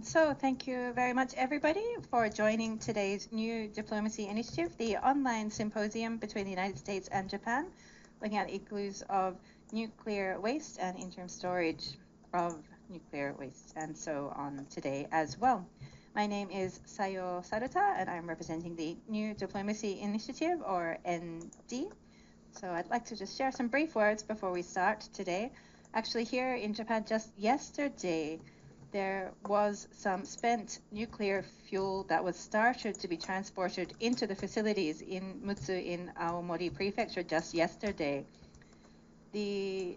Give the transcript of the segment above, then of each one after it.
So thank you very much, everybody, for joining today's New Diplomacy Initiative, the online symposium between the United States and Japan, looking at issues of nuclear waste and interim storage of nuclear waste, and so on today as well. My name is Sayo Saruta, and I'm representing the New Diplomacy Initiative, or ND. So I'd like to just share some brief words before we start today. Actually, here in Japan, just yesterday, there was some spent nuclear fuel that was started to be transported into the facilities in Mutsu in Aomori Prefecture just yesterday. The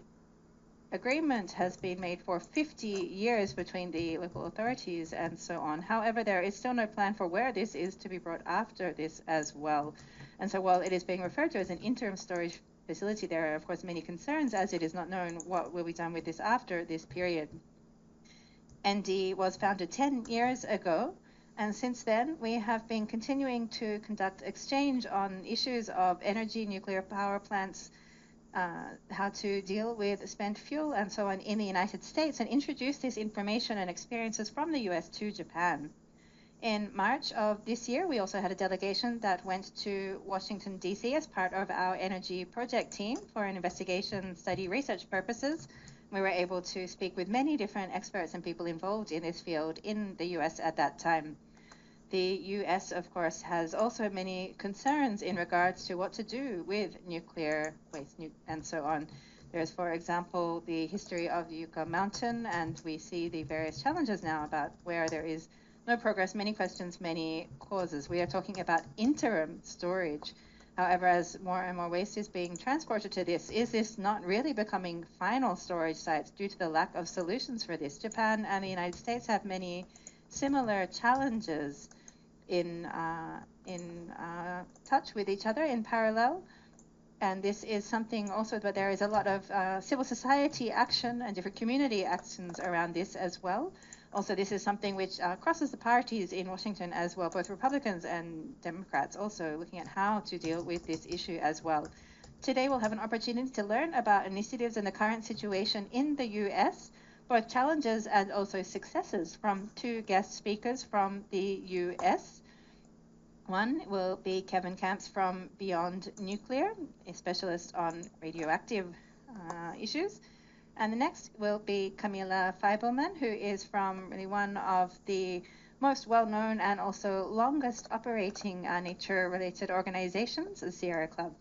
agreement has been made for 50 years between the local authorities and so on. However, there is still no plan for where this is to be brought after this as well. And so while it is being referred to as an interim storage facility, there are of course many concerns as it is not known what will be done with this after this period. ND was founded 10 years ago, and since then we have been continuing to conduct exchange on issues of energy, nuclear power plants, how to deal with spent fuel and so on in the United States, and introduce this information and experiences from the US to Japan. In March of this year, we also had a delegation that went to Washington, D.C. as part of our energy project team for an investigation, study, research purposes. We were able to speak with many different experts and people involved in this field in the US at that time. The US, of course, has also many concerns in regards to what to do with nuclear waste and so on. There's, for example, the history of Yucca Mountain, and we see the various challenges now about where there is no progress, many questions, many causes. We are talking about interim storage. However, as more and more waste is being transported to this, is this not really becoming final storage sites due to the lack of solutions for this? Japan and the United States have many similar challenges in touch with each other in parallel. And this is something also, but there is a lot of civil society action and different community actions around this as well. Also, this is something which crosses the parties in Washington as well, both Republicans and Democrats also looking at how to deal with this issue as well. Today, we'll have an opportunity to learn about initiatives and the current situation in the US, both challenges and also successes from two guest speakers from the US. One will be Kevin Camps from Beyond Nuclear, a specialist on radioactive issues. And the next will be Camilla Feibelman, who is from really one of the most well-known and also longest operating nature-related organizations, the Sierra Club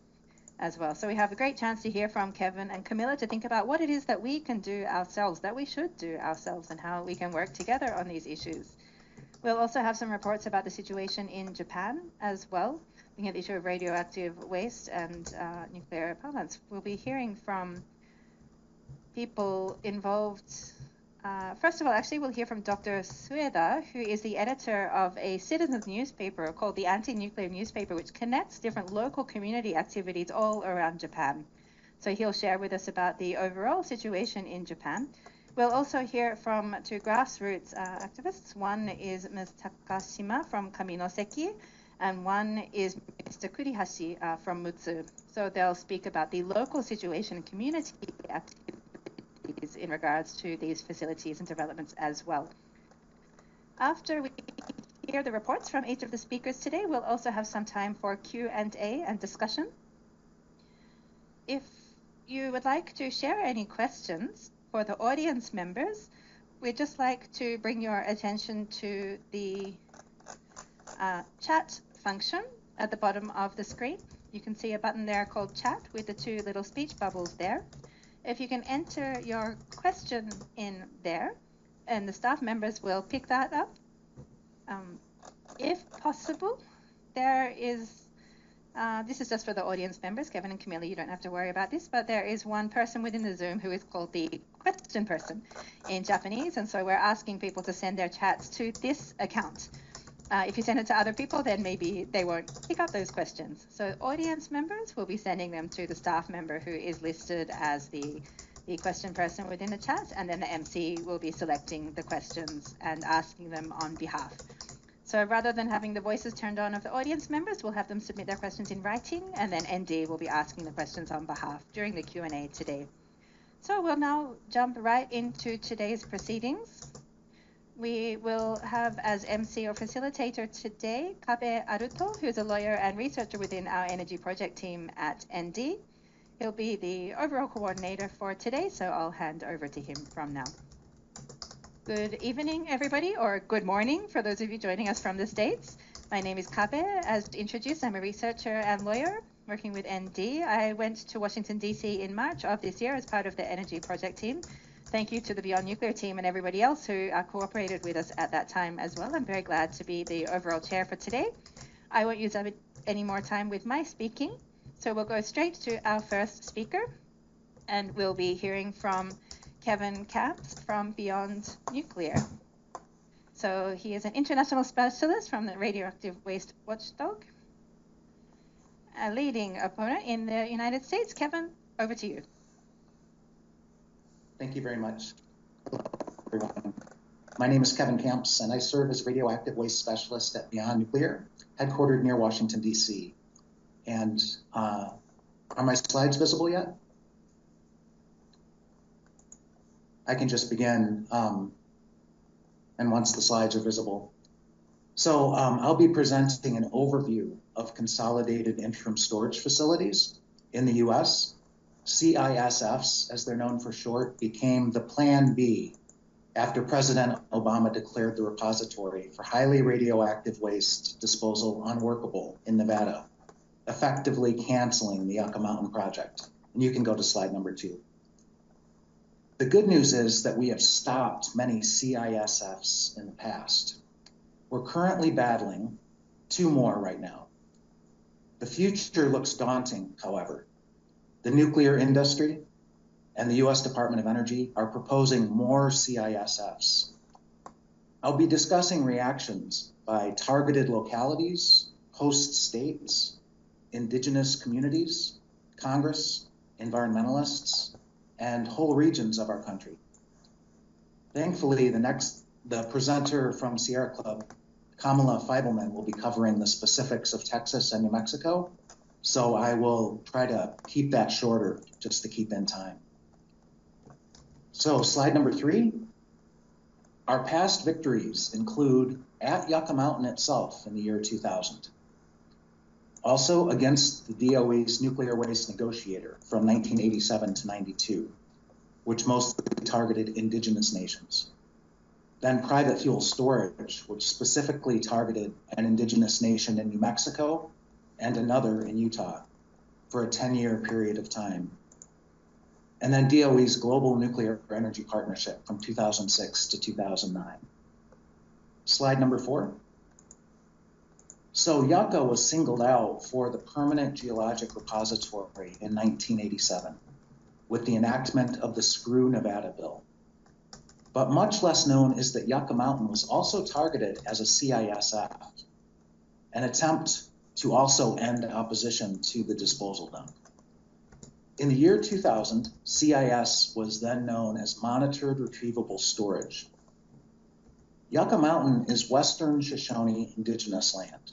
as well. So we have a great chance to hear from Kevin and Camilla to think about what it is that we can do ourselves, that we should do ourselves, and how we can work together on these issues. We'll also have some reports about the situation in Japan as well, looking at the issue of radioactive waste and nuclear power plants. We'll be hearing from people involved. First of all, actually, we'll hear from Dr. Sueda, who is the editor of a citizens newspaper called the Anti-Nuclear Newspaper, which connects different local community activities all around Japan. So he'll share with us about the overall situation in Japan. We'll also hear from two grassroots activists. One is Ms. Takashima from Kaminoseki, and one is Mr. Kurihashi from Mutsu. So they'll speak about the local situation and community activities in regards to these facilities and developments as well. After we hear the reports from each of the speakers today, we'll also have some time for Q&A and discussion. If you would like to share any questions for the audience members, we'd just like to bring your attention to the chat function at the bottom of the screen. You can see a button there called chat with the two little speech bubbles there. If you can enter your question in there, and the staff members will pick that up. If possible, there is, this is just for the audience members, Kevin and Camilla, you don't have to worry about this, but there is one person within the Zoom who is called the question person in Japanese, and so we're asking people to send their chats to this account. If you send it to other people, then maybe they won't pick up those questions. So audience members will be sending them to the staff member who is listed as the question person within the chat, and then the MC will be selecting the questions and asking them on behalf. So rather than having the voices turned on of the audience members, we'll have them submit their questions in writing, and then ND will be asking the questions on behalf during the Q&A today. So we'll now jump right into today's proceedings. We will have as MC or facilitator today Kabe Aruto, who's a lawyer and researcher within our energy project team at ND. He'll be the overall coordinator for today, so I'll hand over to him from now. Good evening, everybody, or good morning for those of you joining us from the States. My name is Kabe. As introduced, I'm a researcher and lawyer working with ND. I went to Washington, D.C. in March of this year as part of the energy project team. Thank you to the Beyond Nuclear team and everybody else who cooperated with us at that time as well. I'm very glad to be the overall chair for today. I won't use any more time with my speaking, so we'll go straight to our first speaker, and we'll be hearing from Kevin Camps from Beyond Nuclear. So he is an international specialist from the Radioactive Waste Watchdog, a leading opponent in the United States. Kevin, over to you. Thank you very much. Hello, everyone. My name is Kevin Camps, and I serve as radioactive waste specialist at Beyond Nuclear, headquartered near Washington, D.C. And are my slides visible yet? I can just begin, and once the slides are visible. So I'll be presenting an overview of consolidated interim storage facilities in the U.S. CISFs, as they're known for short, became the Plan B after President Obama declared the repository for highly radioactive waste disposal unworkable in Nevada, effectively canceling the Yucca Mountain project. And you can go to slide number 2. The good news is that we have stopped many CISFs in the past. We're currently battling 2 more right now. The future looks daunting, however. The nuclear industry and the U.S. Department of Energy are proposing more CISFs. I'll be discussing reactions by targeted localities, host states, indigenous communities, Congress, environmentalists, and whole regions of our country. Thankfully, the presenter from Sierra Club, Kamala Feibelman, will be covering the specifics of Texas and New Mexico, so I will try to keep that shorter just to keep in time. So slide number 3. Our past victories include at Yucca Mountain itself in the year 2000. Also against the DOE's Nuclear Waste Negotiator from 1987 to 92, which mostly targeted indigenous nations. Then private fuel storage, which specifically targeted an indigenous nation in New Mexico and another in Utah for a 10-year period of time. And then DOE's Global Nuclear Energy Partnership from 2006 to 2009. Slide number 4. So Yucca was singled out for the permanent geologic repository in 1987 with the enactment of the Screw Nevada bill. But much less known is that Yucca Mountain was also targeted as a CISF, an attempt to also end opposition to the disposal dump. In the year 2000, CIS was then known as Monitored Retrievable Storage. Yucca Mountain is Western Shoshone indigenous land,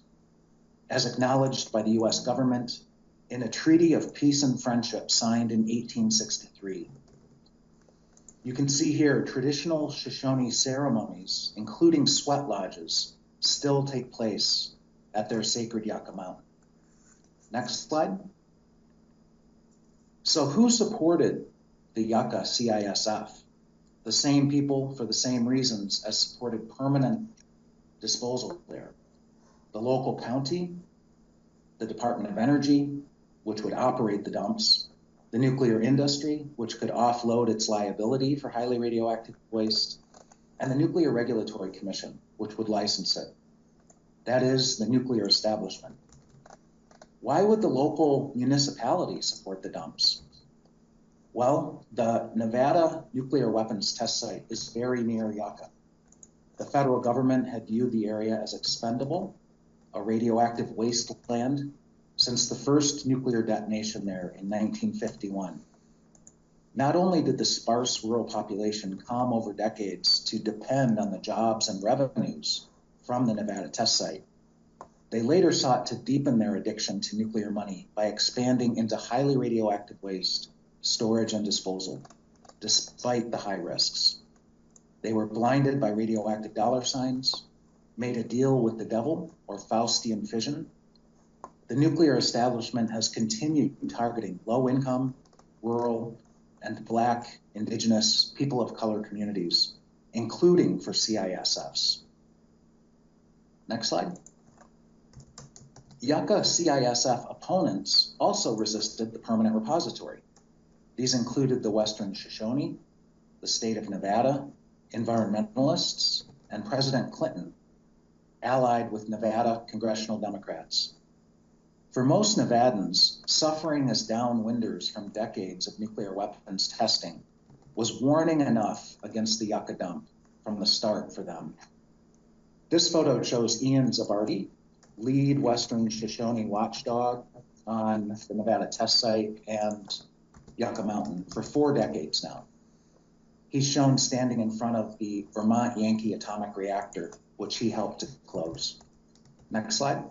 as acknowledged by the U.S. government in a Treaty of Peace and Friendship signed in 1863. You can see here traditional Shoshone ceremonies, including sweat lodges, still take place at their sacred Yucca Mountain. Next slide. So who supported the Yucca CISF? The same people for the same reasons as supported permanent disposal there. The local county, the Department of Energy, which would operate the dumps, the nuclear industry, which could offload its liability for highly radioactive waste, and the Nuclear Regulatory Commission, which would license it. That is the nuclear establishment. Why would the local municipality support the dumps? Well, the Nevada nuclear weapons test site is very near Yucca. The federal government had viewed the area as expendable, a radioactive wasteland, since the first nuclear detonation there in 1951. Not only did the sparse rural population come over decades to depend on the jobs and revenues from the Nevada test site, they later sought to deepen their addiction to nuclear money by expanding into highly radioactive waste storage and disposal, despite the high risks. They were blinded by radioactive dollar signs, made a deal with the devil or Faustian fission. The nuclear establishment has continued targeting low-income, rural, and Black, Indigenous, people of color communities, including for CISFs. Next slide. Yucca CISF opponents also resisted the permanent repository. These included the Western Shoshone, the state of Nevada, environmentalists, and President Clinton, allied with Nevada congressional Democrats. For most Nevadans, suffering as downwinders from decades of nuclear weapons testing was warning enough against the Yucca dump from the start for them. This photo shows Ian Zabardi, lead Western Shoshone watchdog on the Nevada test site and Yucca Mountain for 4 decades now. He's shown standing in front of the Vermont Yankee atomic reactor, which he helped to close. Next slide.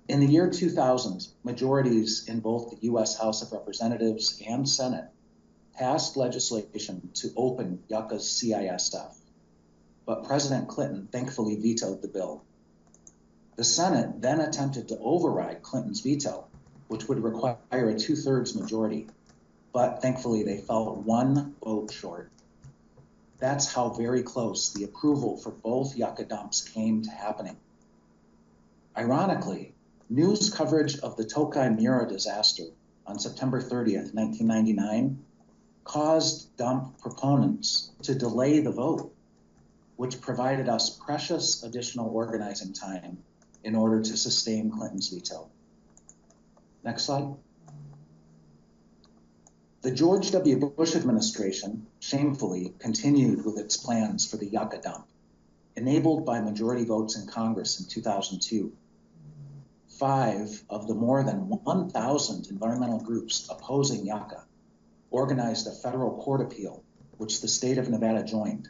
In the year 2000, majorities in both the U.S. House of Representatives and Senate passed legislation to open Yucca's CISF, but President Clinton thankfully vetoed the bill. The Senate then attempted to override Clinton's veto, which would require a 2/3 majority, but thankfully they fell 1 vote short. That's how very close the approval for both Yucca dumps came to happening. Ironically, news coverage of the Tokai Mura disaster on September 30th, 1999, caused dump proponents to delay the vote, which provided us precious additional organizing time in order to sustain Clinton's veto. Next slide. The George W. Bush administration shamefully continued with its plans for the Yucca dump, enabled by majority votes in Congress in 2002. 5 of the more than 1,000 environmental groups opposing Yucca organized a federal court appeal, which the state of Nevada joined.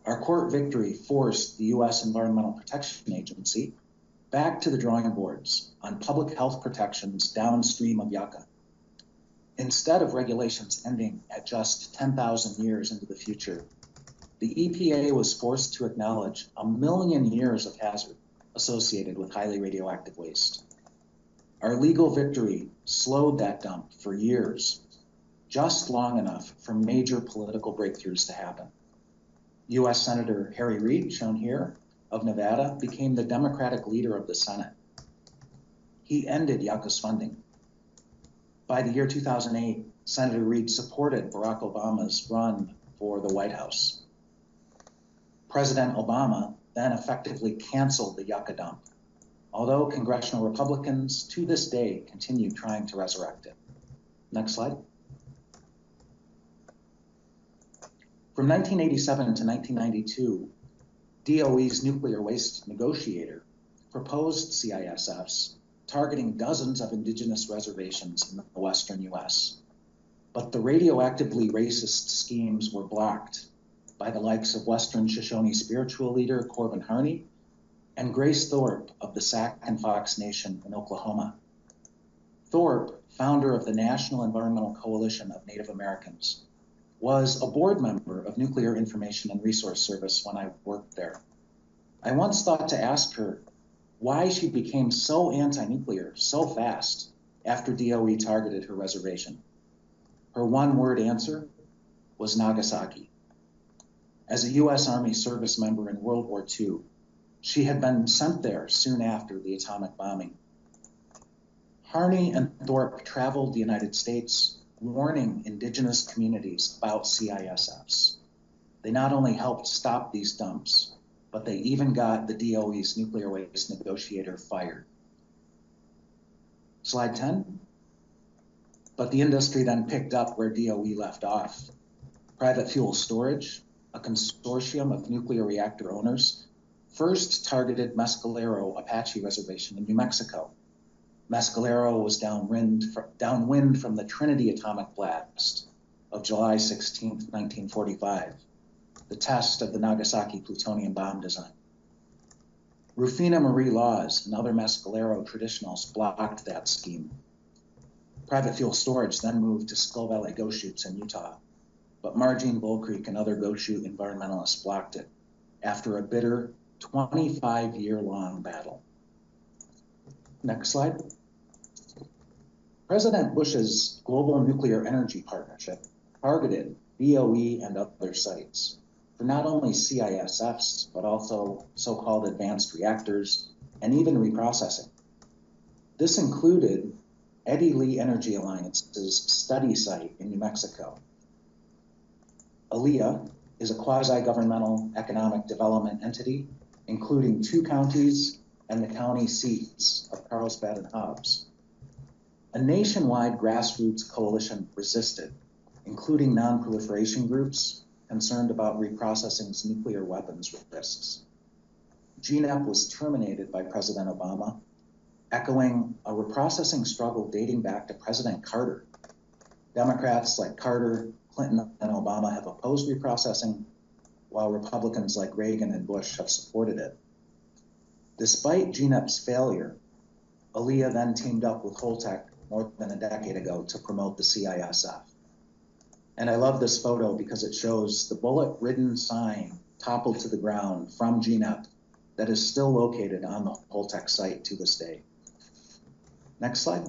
Our court victory forced the U.S. Environmental Protection Agency back to the drawing boards on public health protections downstream of Yucca. Instead of regulations ending at just 10,000 years into the future, the EPA was forced to acknowledge 1 million years of hazard associated with highly radioactive waste. Our legal victory slowed that dump for years, just long enough for major political breakthroughs to happen. U.S. Senator Harry Reid, shown here, of Nevada, became the Democratic leader of the Senate. He ended Yucca's funding. By the year 2008, Senator Reid supported Barack Obama's run for the White House. President Obama then effectively canceled the Yucca dump, although congressional Republicans to this day continue trying to resurrect it. Next slide. From 1987 to 1992, DOE's nuclear waste negotiator proposed CISFs targeting dozens of indigenous reservations in the western U.S. But the radioactively racist schemes were blocked by the likes of Western Shoshone spiritual leader Corbin Harney and Grace Thorpe of the Sac and Fox Nation in Oklahoma. Thorpe, founder of the National Environmental Coalition of Native Americans, was a board member of Nuclear Information and Resource Service when I worked there. I once thought to ask her why she became so anti-nuclear so fast after DOE targeted her reservation. Her one-word answer was Nagasaki. As a U.S. Army service member in World War II, she had been sent there soon after the atomic bombing. Harney and Thorpe traveled the United States, warning indigenous communities about CISFs. They not only helped stop these dumps, but they even got the DOE's nuclear waste negotiator fired. Slide 10. But the industry then picked up where DOE left off. Private fuel storage, a consortium of nuclear reactor owners, first targeted Mescalero Apache Reservation in New Mexico. Mescalero was downwind from the Trinity atomic blast of July 16, 1945, the test of the Nagasaki plutonium bomb design. Rufina Marie Laws and other Mescalero traditionals blocked that scheme. Private fuel storage then moved to Skull Valley Goshutes in Utah, but Margene Bull Creek and other Goshu environmentalists blocked it after a bitter 25-year-long battle. Next slide. President Bush's Global Nuclear Energy Partnership targeted BOE and other sites for not only CISFs, but also so-called advanced reactors and even reprocessing. This included Eddy Lee Energy Alliance's study site in New Mexico. ALEA is a quasi-governmental economic development entity, including 2 counties and the county seats of Carlsbad and Hobbs. A nationwide grassroots coalition resisted, including non-proliferation groups concerned about reprocessing's nuclear weapons risks. GNEP was terminated by President Obama, echoing a reprocessing struggle dating back to President Carter. Democrats like Carter, Clinton, and Obama have opposed reprocessing, while Republicans like Reagan and Bush have supported it. Despite GNEP's failure, ALEA then teamed up with Holtec more than a decade ago to promote the CISF. And I love this photo because it shows the bullet-ridden sign toppled to the ground from GNEP that is still located on the Holtec site to this day. Next slide.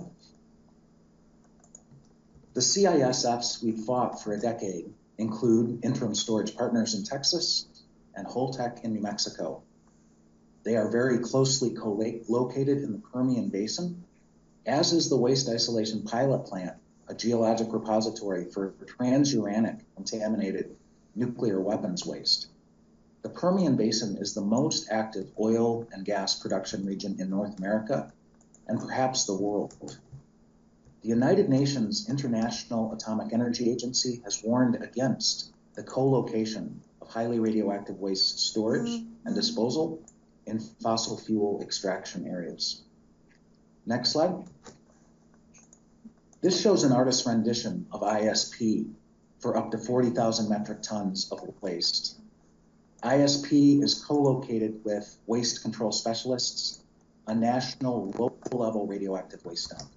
The CISFs we've fought for a decade include Interim Storage Partners in Texas and Holtec in New Mexico. They are very closely located in the Permian Basin, as is the Waste Isolation Pilot Plant, a geologic repository for transuranic contaminated nuclear weapons waste. The Permian Basin is the most active oil and gas production region in North America and perhaps the world. The United Nations International Atomic Energy Agency has warned against the co-location of highly radioactive waste storage and disposal in fossil fuel extraction areas. Next slide. This shows an artist's rendition of ISP for up to 40,000 metric tons of waste. ISP is co-located with waste control specialists, a national local-level radioactive waste dump.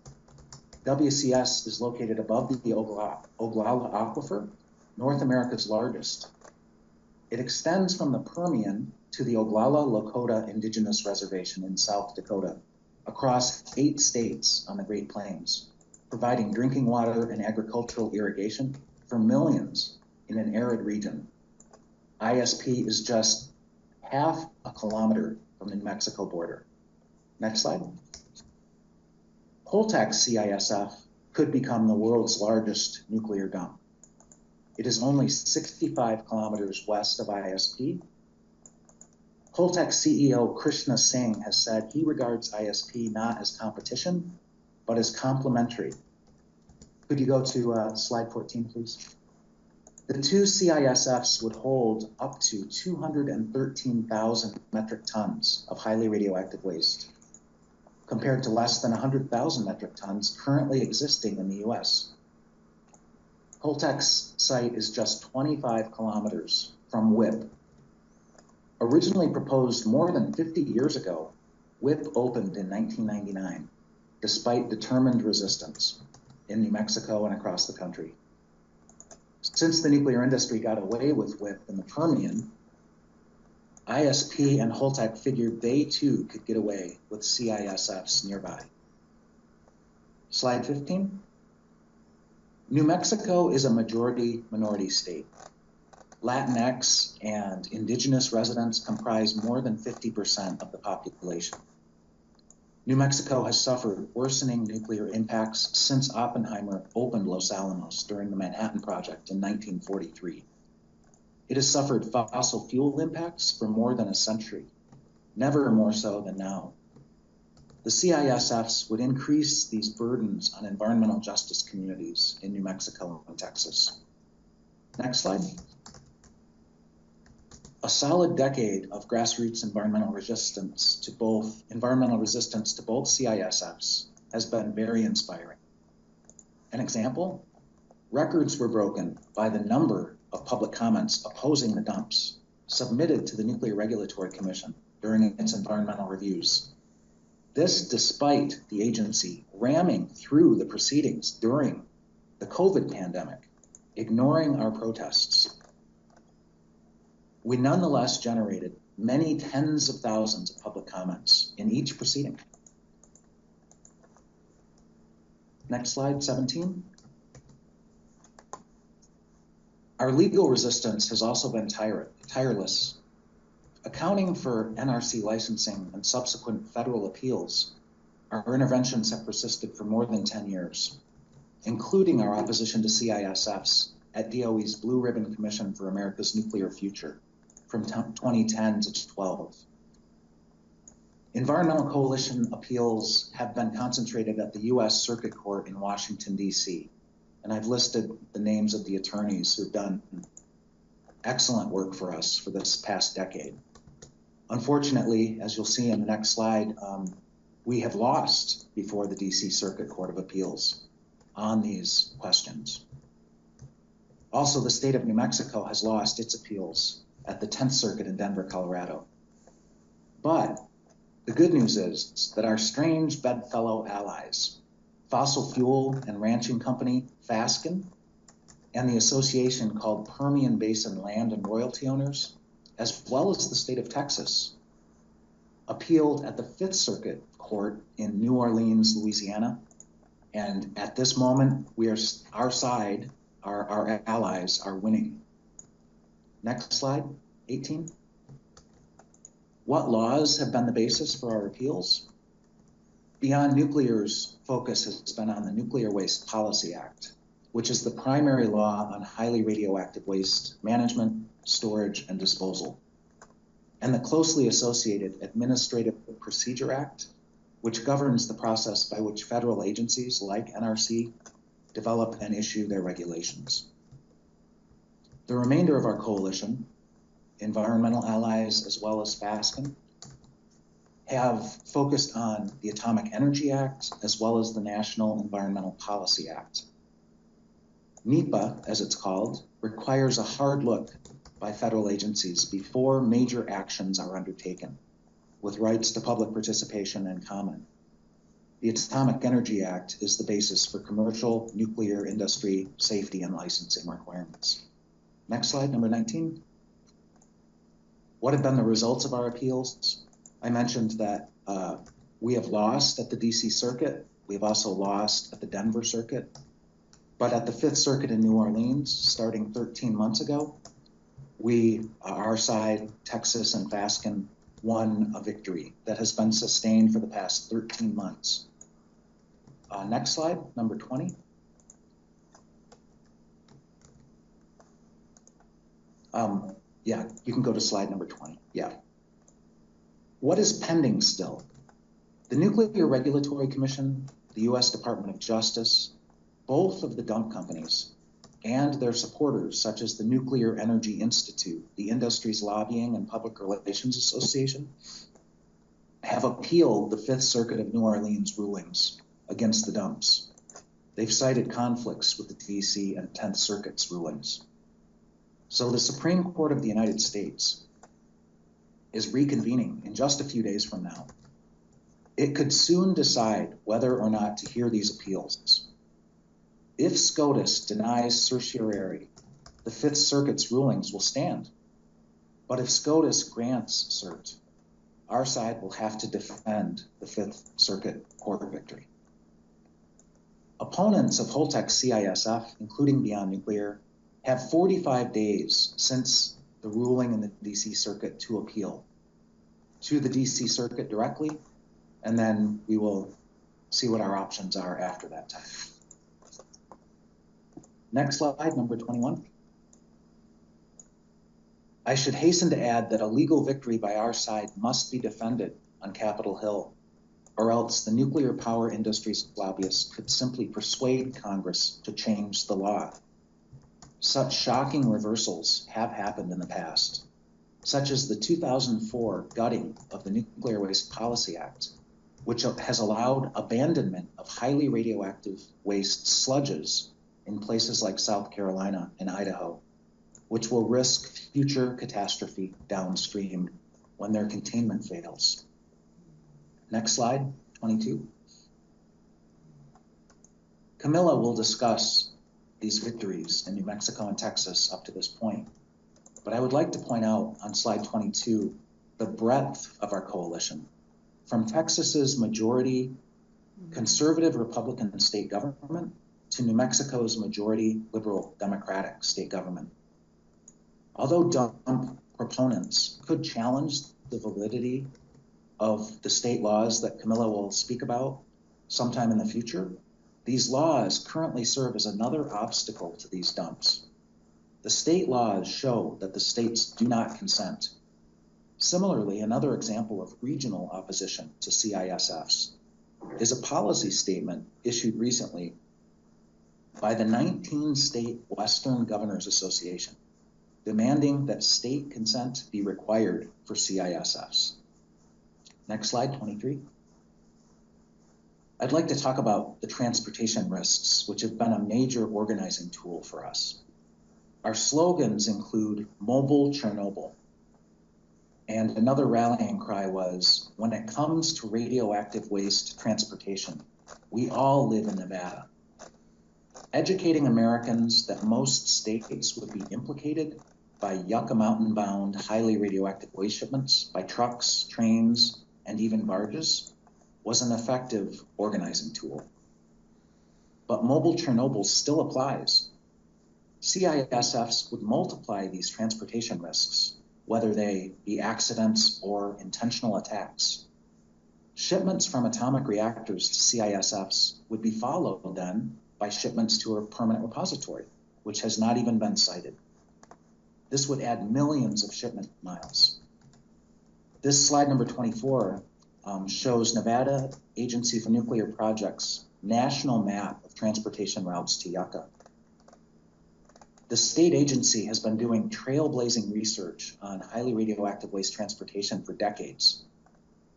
WCS is located above the Oglala Aquifer, North America's largest. It extends from the Permian to the Oglala Lakota Indigenous Reservation in South Dakota, across 8 states on the Great Plains, providing drinking water and agricultural irrigation for millions in an arid region. ISP is just half a kilometer from the New Mexico border. Next slide. Holtec's CISF could become the world's largest nuclear dump. It is only 65 kilometers west of ISP. Holtec CEO Krishna Singh has said he regards ISP not as competition, but as complementary. Could you go to slide 14, please? The 2 CISFs would hold up to 213,000 metric tons of highly radioactive waste, compared to less than 100,000 metric tons currently existing in the US. Holtec's site is just 25 kilometers from WIPP. Originally proposed more than 50 years ago, WIPP opened in 1999, despite determined resistance in New Mexico and across the country. Since the nuclear industry got away with WIPP in the Permian, ISP and Holtec figured they too could get away with CISFs nearby. Slide 15. New Mexico is a majority-minority state. Latinx and indigenous residents comprise more than 50% of the population. New Mexico has suffered worsening nuclear impacts since Oppenheimer opened Los Alamos during the Manhattan Project in 1943. It has suffered fossil fuel impacts for more than a century, never more so than now. The CISFs would increase these burdens on environmental justice communities in New Mexico and Texas. Next slide. A solid decade of grassroots environmental resistance to both CISFs has been very inspiring. An example, records were broken by the number of public comments opposing the dumps submitted to the Nuclear Regulatory Commission during its environmental reviews. This despite the agency ramming through the proceedings during the COVID pandemic ignoring our protests. We nonetheless generated many tens of thousands of public comments in each proceeding. Next slide, 17. Our legal resistance has also been tireless. Accounting for NRC licensing and subsequent federal appeals, our interventions have persisted for more than 10 years, including our opposition to CISFs at DOE's Blue Ribbon Commission for America's Nuclear Future from 2010 to 12. Environmental coalition appeals have been concentrated at the US Circuit Court in Washington, DC, and I've listed the names of the attorneys who've done excellent work for us for this past decade. Unfortunately, as you'll see in the next slide, we have lost before the DC Circuit Court of Appeals on these questions. Also, the state of New Mexico has lost its appeals at the 10th Circuit in Denver, Colorado. But the good news is that our strange bedfellow allies, fossil fuel and ranching company Fasken, and the association called Permian Basin Land and Royalty Owners, as well as the state of Texas, appealed at the 5th Circuit Court in New Orleans, Louisiana. And at this moment, our allies are winning. Next slide, 18. What laws have been the basis for our appeals? Beyond Nuclear's focus has been on the Nuclear Waste Policy Act, which is the primary law on highly radioactive waste management, storage, and disposal, and the closely associated Administrative Procedure Act, which governs the process by which federal agencies like NRC develop and issue their regulations. The remainder of our coalition, environmental allies as well as Fasken, have focused on the Atomic Energy Act as well as the National Environmental Policy Act. NEPA, as it's called, requires a hard look by federal agencies before major actions are undertaken, with rights to public participation and comment. The Atomic Energy Act is the basis for commercial nuclear industry safety and licensing requirements. Next slide, number 19. What have been the results of our appeals? I mentioned that we have lost at the DC Circuit. We've also lost at the Denver Circuit. But at the 5th Circuit in New Orleans, starting 13 months ago, our side, Texas and Fasken, won a victory that has been sustained for the past 13 months. Next slide, number 20. Yeah, you can go to slide number 20. Yeah. What is pending still? The Nuclear Regulatory Commission, the US Department of Justice, both of the dump companies, and their supporters, such as the Nuclear Energy Institute, the Industries Lobbying and Public Relations Association, have appealed the 5th Circuit of New Orleans rulings against the dumps. They've cited conflicts with the DC and 10th Circuit's rulings. So the Supreme Court of the United States is reconvening in just a few days from now. It could soon decide whether or not to hear these appeals. If SCOTUS denies certiorari, the 5th Circuit's rulings will stand. But if SCOTUS grants cert, our side will have to defend the 5th Circuit Court victory. Opponents of Holtec's CISF, including Beyond Nuclear, have 45 days since the ruling in the DC Circuit to appeal to the DC Circuit directly, and then we will see what our options are after that time. Next slide, number 21. I should hasten to add that a legal victory by our side must be defended on Capitol Hill, or else the nuclear power industry's lobbyists could simply persuade Congress to change the law. Such shocking reversals have happened in the past, such as the 2004 gutting of the Nuclear Waste Policy Act, which has allowed abandonment of highly radioactive waste sludges in places like South Carolina and Idaho, which will risk future catastrophe downstream when their containment fails. Next slide, 22. Camilla will discuss these victories in New Mexico and Texas up to this point. But I would like to point out on slide 22 the breadth of our coalition, from Texas's majority conservative Republican state government to New Mexico's majority liberal Democratic state government. Although dump proponents could challenge the validity of the state laws that Camilla will speak about sometime in the future, these laws currently serve as another obstacle to these dumps. The state laws show that the states do not consent. Similarly, another example of regional opposition to CISFs is a policy statement issued recently by the 19-state Western Governors Association, demanding that state consent be required for CISFs. Next slide, 23. I'd like to talk about the transportation risks, which have been a major organizing tool for us. Our slogans include Mobile Chernobyl, and another rallying cry was, when it comes to radioactive waste transportation, we all live in Nevada. Educating Americans that most states would be implicated by Yucca Mountain-bound highly radioactive waste shipments by trucks, trains, and even barges was an effective organizing tool. But Mobile Chernobyl still applies. CISFs would multiply these transportation risks, whether they be accidents or intentional attacks. Shipments from atomic reactors to CISFs would be followed then by shipments to a permanent repository, which has not even been cited. This would add millions of shipment miles. This slide number 24 shows Nevada Agency for Nuclear Projects' national map of transportation routes to Yucca. The state agency has been doing trailblazing research on highly radioactive waste transportation for decades.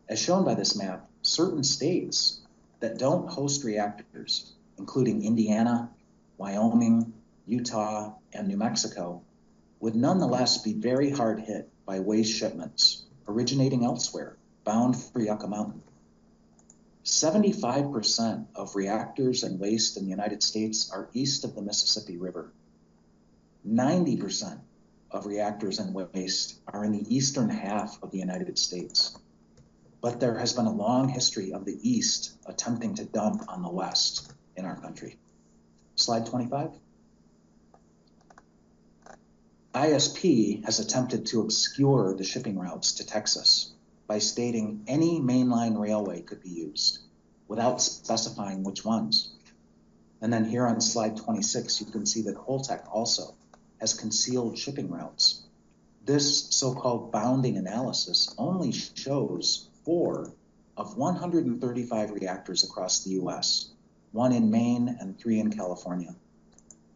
As shown by this map, certain states that don't host reactors, including Indiana, Wyoming, Utah, and New Mexico, would nonetheless be very hard hit by waste shipments originating elsewhere, bound for Yucca Mountain. 75% of reactors and waste in the United States are east of the Mississippi River. 90% of reactors and waste are in the eastern half of the United States. But there has been a long history of the East attempting to dump on the West in our country. Slide 25. ISP has attempted to obscure the shipping routes to Texas by stating any mainline railway could be used without specifying which ones. And then here on slide 26, you can see that Holtec also has concealed shipping routes. This so-called bounding analysis only shows 4 of 135 reactors across the US, 1 in Maine and 3 in California.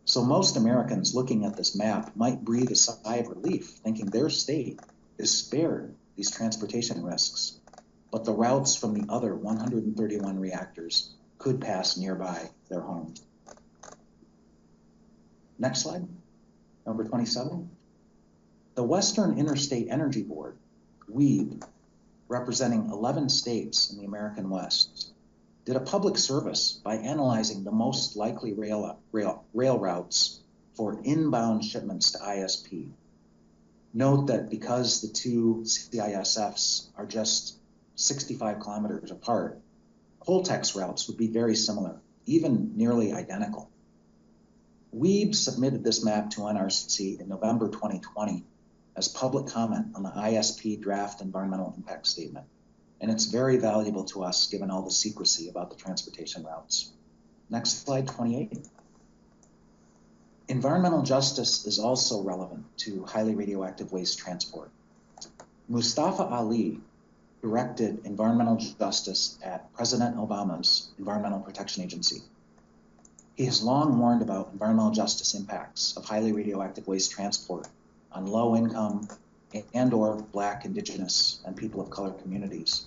So most Americans looking at this map might breathe a sigh of relief, thinking their state is spared these transportation risks, but the routes from the other 131 reactors could pass nearby their home. Next slide, number 27. The Western Interstate Energy Board, WEEB, representing 11 states in the American West, did a public service by analyzing the most likely rail routes for inbound shipments to ISP. Note that because the two CISFs are just 65 kilometers apart, Holtec's routes would be very similar, even nearly identical. WEEB submitted this map to NRC in November 2020 as public comment on the ISP draft environmental impact statement. And it's very valuable to us given all the secrecy about the transportation routes. Next slide, 28. Environmental justice is also relevant to highly radioactive waste transport. Mustafa Ali directed environmental justice at President Obama's Environmental Protection Agency. He has long warned about environmental justice impacts of highly radioactive waste transport on low-income and/or Black, Indigenous, and people of color communities.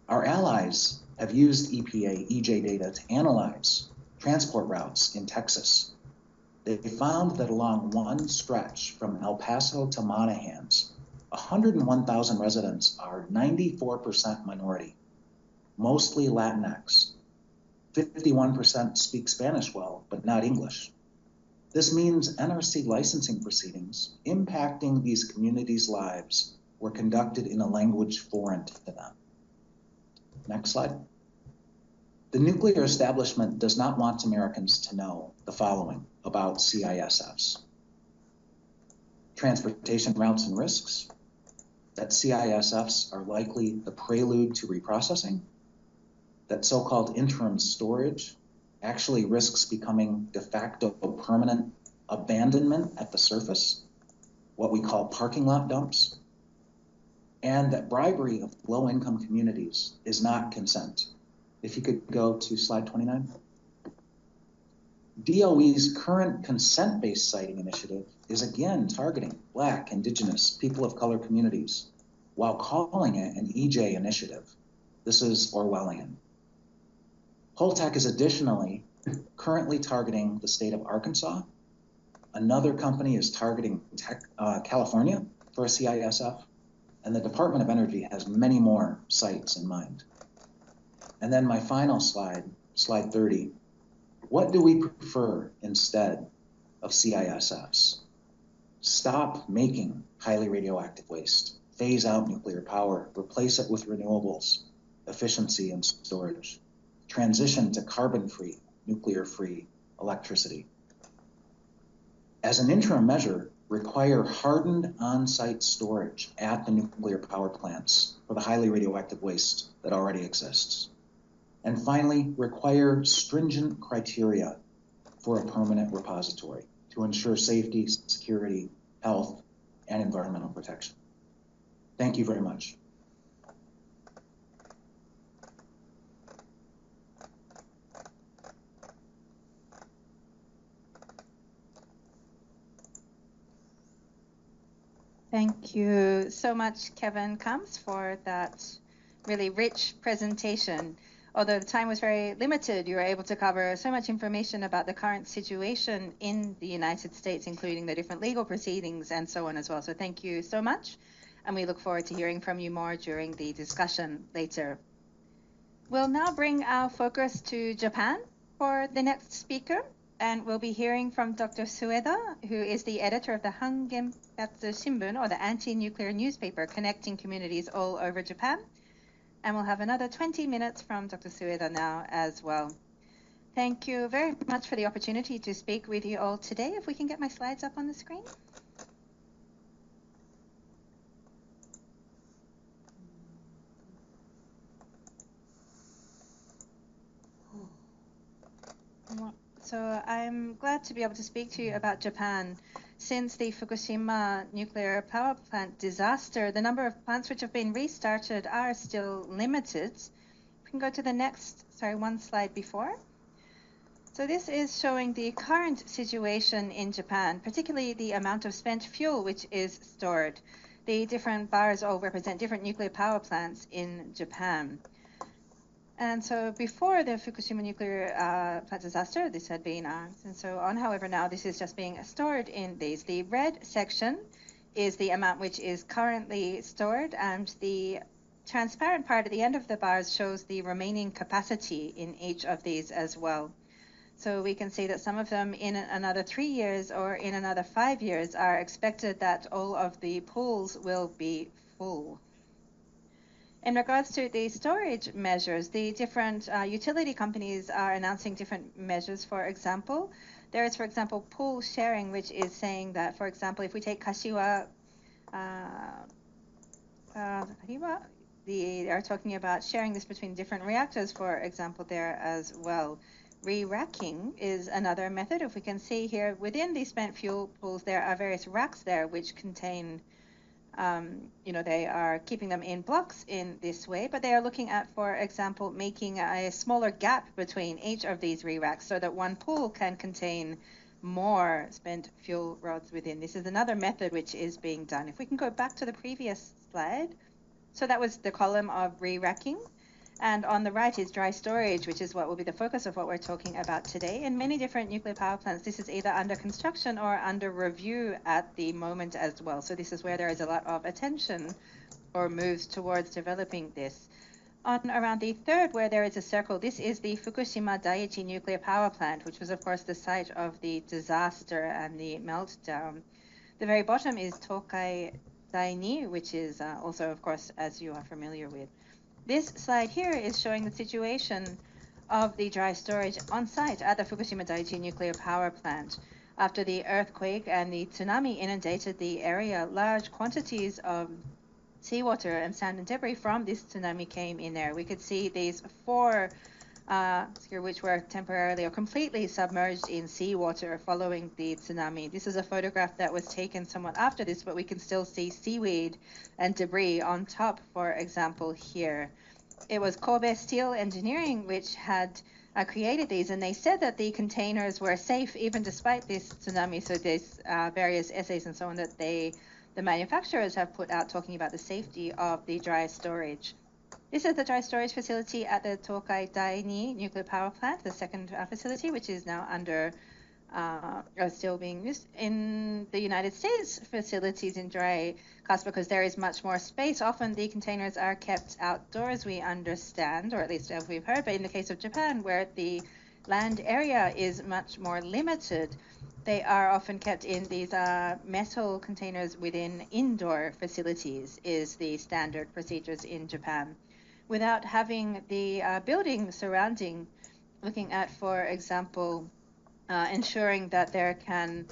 Our allies have used EPA EJ data to analyze transport routes in Texas. They found that along one stretch from El Paso to Monahans, 101,000 residents are 94% minority, mostly Latinx. 51% speak Spanish well, but not English. This means NRC licensing proceedings impacting these communities' lives were conducted in a language foreign to them. Next slide. The nuclear establishment does not want Americans to know the following about CISFs. Transportation routes and risks, that CISFs are likely the prelude to reprocessing, that so-called interim storage actually risks becoming de facto permanent abandonment at the surface, what we call parking lot dumps, and that bribery of low-income communities is not consent. If you could go to slide 29. DOE's current consent-based siting initiative is again targeting Black, Indigenous, people of color communities while calling it an EJ initiative. This is Orwellian. Holtec is additionally currently targeting the state of Arkansas. Another company is targeting California for a CISF, and the Department of Energy has many more sites in mind. And then my final slide, slide 30. What do we prefer instead of CISFs? Stop making highly radioactive waste, phase out nuclear power, replace it with renewables, efficiency and storage, transition to carbon-free, nuclear-free electricity. As an interim measure, require hardened on-site storage at the nuclear power plants for the highly radioactive waste that already exists. And finally, require stringent criteria for a permanent repository to ensure safety, security, health, and environmental protection. Thank you very much. Thank you so much, Kevin Kamps, for that really rich presentation. Although the time was very limited, you were able to cover so much information about the current situation in the United States, including the different legal proceedings and so on as well. So thank you so much, and we look forward to hearing from you more during the discussion later. We'll now bring our focus to Japan for the next speaker, and we'll be hearing from Dr. Sueda, who is the editor of the Hangenpatsu Shimbun, or the anti-nuclear newspaper connecting communities all over Japan. And we'll have another 20 minutes from Dr. Sueda now as well. Thank you very much for the opportunity to speak with you all today. If we can get my slides up on the screen. So I'm glad to be able to speak to you about Japan. Since the Fukushima nuclear power plant disaster, the number of plants which have been restarted are still limited. We can go to the next, one slide before. So this is showing the current situation in Japan, particularly the amount of spent fuel which is stored. The different bars all represent different nuclear power plants in Japan. And so before the Fukushima nuclear plant disaster, this had been and so on. However, now this is just being stored in these. The red section is the amount which is currently stored, and the transparent part at the end of the bars shows the remaining capacity in each of these as well. So we can see that some of them in another 3 years or in another 5 years are expected that all of the pools will be full. In regards to the storage measures, the different utility companies are announcing different measures. For example, there is, for example, pool sharing, which is saying that, for example, if we take Kashiwa, they are talking about sharing this between different reactors, for example, there as well. Re-racking is another method. If we can see here, within the spent fuel pools, there are various racks there which contain they are keeping them in blocks in this way, but they are looking at, for example, making a smaller gap between each of these re-racks so that one pool can contain more spent fuel rods within. This is another method which is being done. If we can go back to the previous slide. So that was the column of re-racking. And on the right is dry storage, which is what will be the focus of what we're talking about today. In many different nuclear power plants, this is either under construction or under review at the moment as well. So this is where there is a lot of attention or moves towards developing this. On around the third, where there is a circle, this is the Fukushima Daiichi nuclear power plant, which was, of course, the site of the disaster and the meltdown. The very bottom is Tokai Daini, which is also, of course, as you are familiar with. This slide here is showing the situation of the dry storage on site at the Fukushima Daiichi nuclear power plant. After the earthquake and the tsunami inundated the area, large quantities of seawater and sand and debris from this tsunami came in there. We could see these four here, which were temporarily or completely submerged in seawater following the tsunami. This is a photograph that was taken somewhat after this, but we can still see seaweed and debris on top, for example, here. It was Kobe Steel Engineering which had created these, and they said that the containers were safe even despite this tsunami. So there's various essays and so on that the manufacturers have put out talking about the safety of the dry storage. This is the dry storage facility at the Tokai Daini nuclear power plant, the second facility, which is now under still being used. In the United States, facilities in dry cask, because there is much more space, often the containers are kept outdoors, we understand, or at least as we've heard. But in the case of Japan, where the land area is much more limited, they are often kept in these metal containers within indoor facilities, is the standard procedures in Japan, without having the building surrounding, looking at, for example, ensuring that there can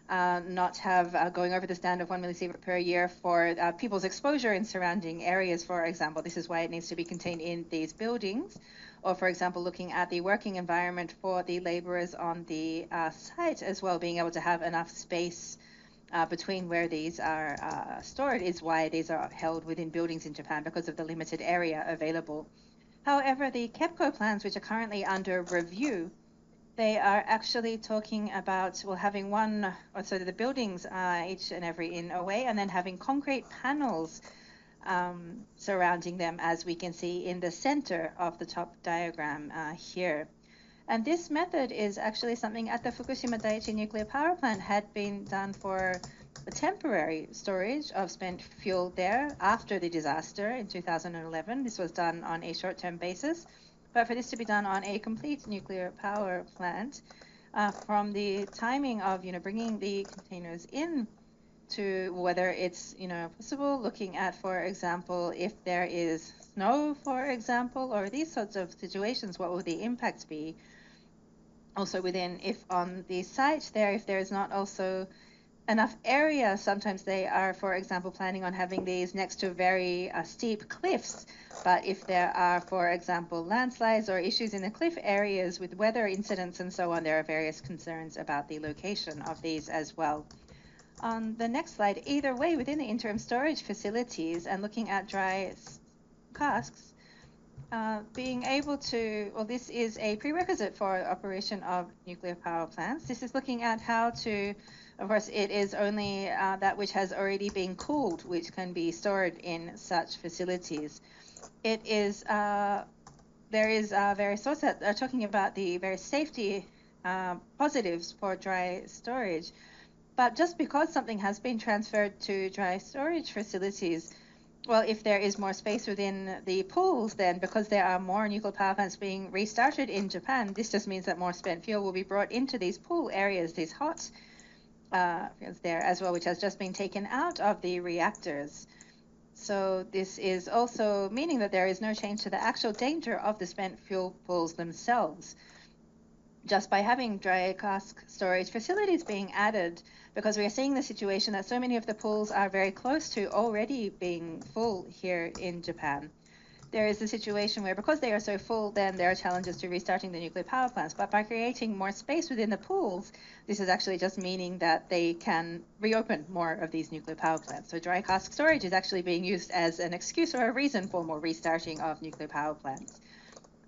not have going over the standard of 1 millisievert per year for people's exposure in surrounding areas, for example. This is why it needs to be contained in these buildings. Or, for example, looking at the working environment for the laborers on the site as well, being able to have enough space between where these are stored is why these are held within buildings in Japan, because of the limited area available. However, the KEPCO plans, which are currently under review, they are actually talking about, well, having one, or so the buildings each and every in a way, and then having concrete panels surrounding them, as we can see in the center of the top diagram here. And this method is actually something at the Fukushima Daiichi nuclear power plant had been done for the temporary storage of spent fuel there after the disaster in 2011. This was done on a short-term basis. But for this to be done on a complete nuclear power plant, from the timing of bringing the containers in to whether it's possible, looking at, for example, if there is snow, for example, or these sorts of situations, what will the impacts be? Also within, if on the site there, if there is not also enough area, sometimes they are, for example, planning on having these next to very steep cliffs. But if there are, for example, landslides or issues in the cliff areas with weather incidents and so on, there are various concerns about the location of these as well. On the next slide, either way, within the interim storage facilities and looking at dry casks, being able to, well, this is a prerequisite for operation of nuclear power plants. This is looking at how to, of course, it is only that which has already been cooled which can be stored in such facilities. It is, there is various sources that are talking about the various safety positives for dry storage. But just because something has been transferred to dry storage facilities, well, if there is more space within the pools, then because there are more nuclear power plants being restarted in Japan, this just means that more spent fuel will be brought into these pool areas, these hot fields there as well, which has just been taken out of the reactors. So this is also meaning that there is no change to the actual danger of the spent fuel pools themselves, just by having dry cask storage facilities being added, because we are seeing the situation that so many of the pools are very close to already being full here in Japan. There is a situation where, because they are so full, then there are challenges to restarting the nuclear power plants. But by creating more space within the pools, this is actually just meaning that they can reopen more of these nuclear power plants. So dry cask storage is actually being used as an excuse or a reason for more restarting of nuclear power plants.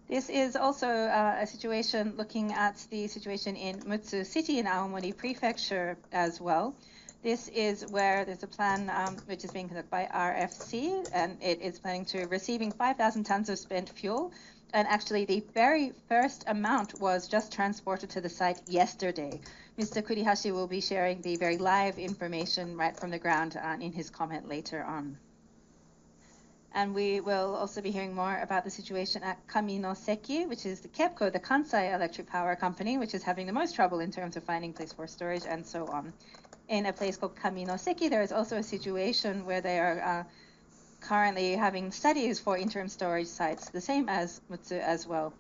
This is also a situation looking at the situation in Mutsu City in Aomori Prefecture as well. This is where there's a plan which is being conducted by RFC, and it is planning to receiving 5,000 tons of spent fuel. And actually, the very first amount was just transported to the site yesterday. Mr. Kurihashi will be sharing the very live information right from the ground in his comment later on. And we will also be hearing more about the situation at Kaminoseki, which is the KEPCO, the Kansai Electric Power Company, which is having the most trouble in terms of finding place for storage and so on. In a place called Kaminoseki, there is also a situation where they are currently having studies for interim storage sites, the same as Mutsu as well.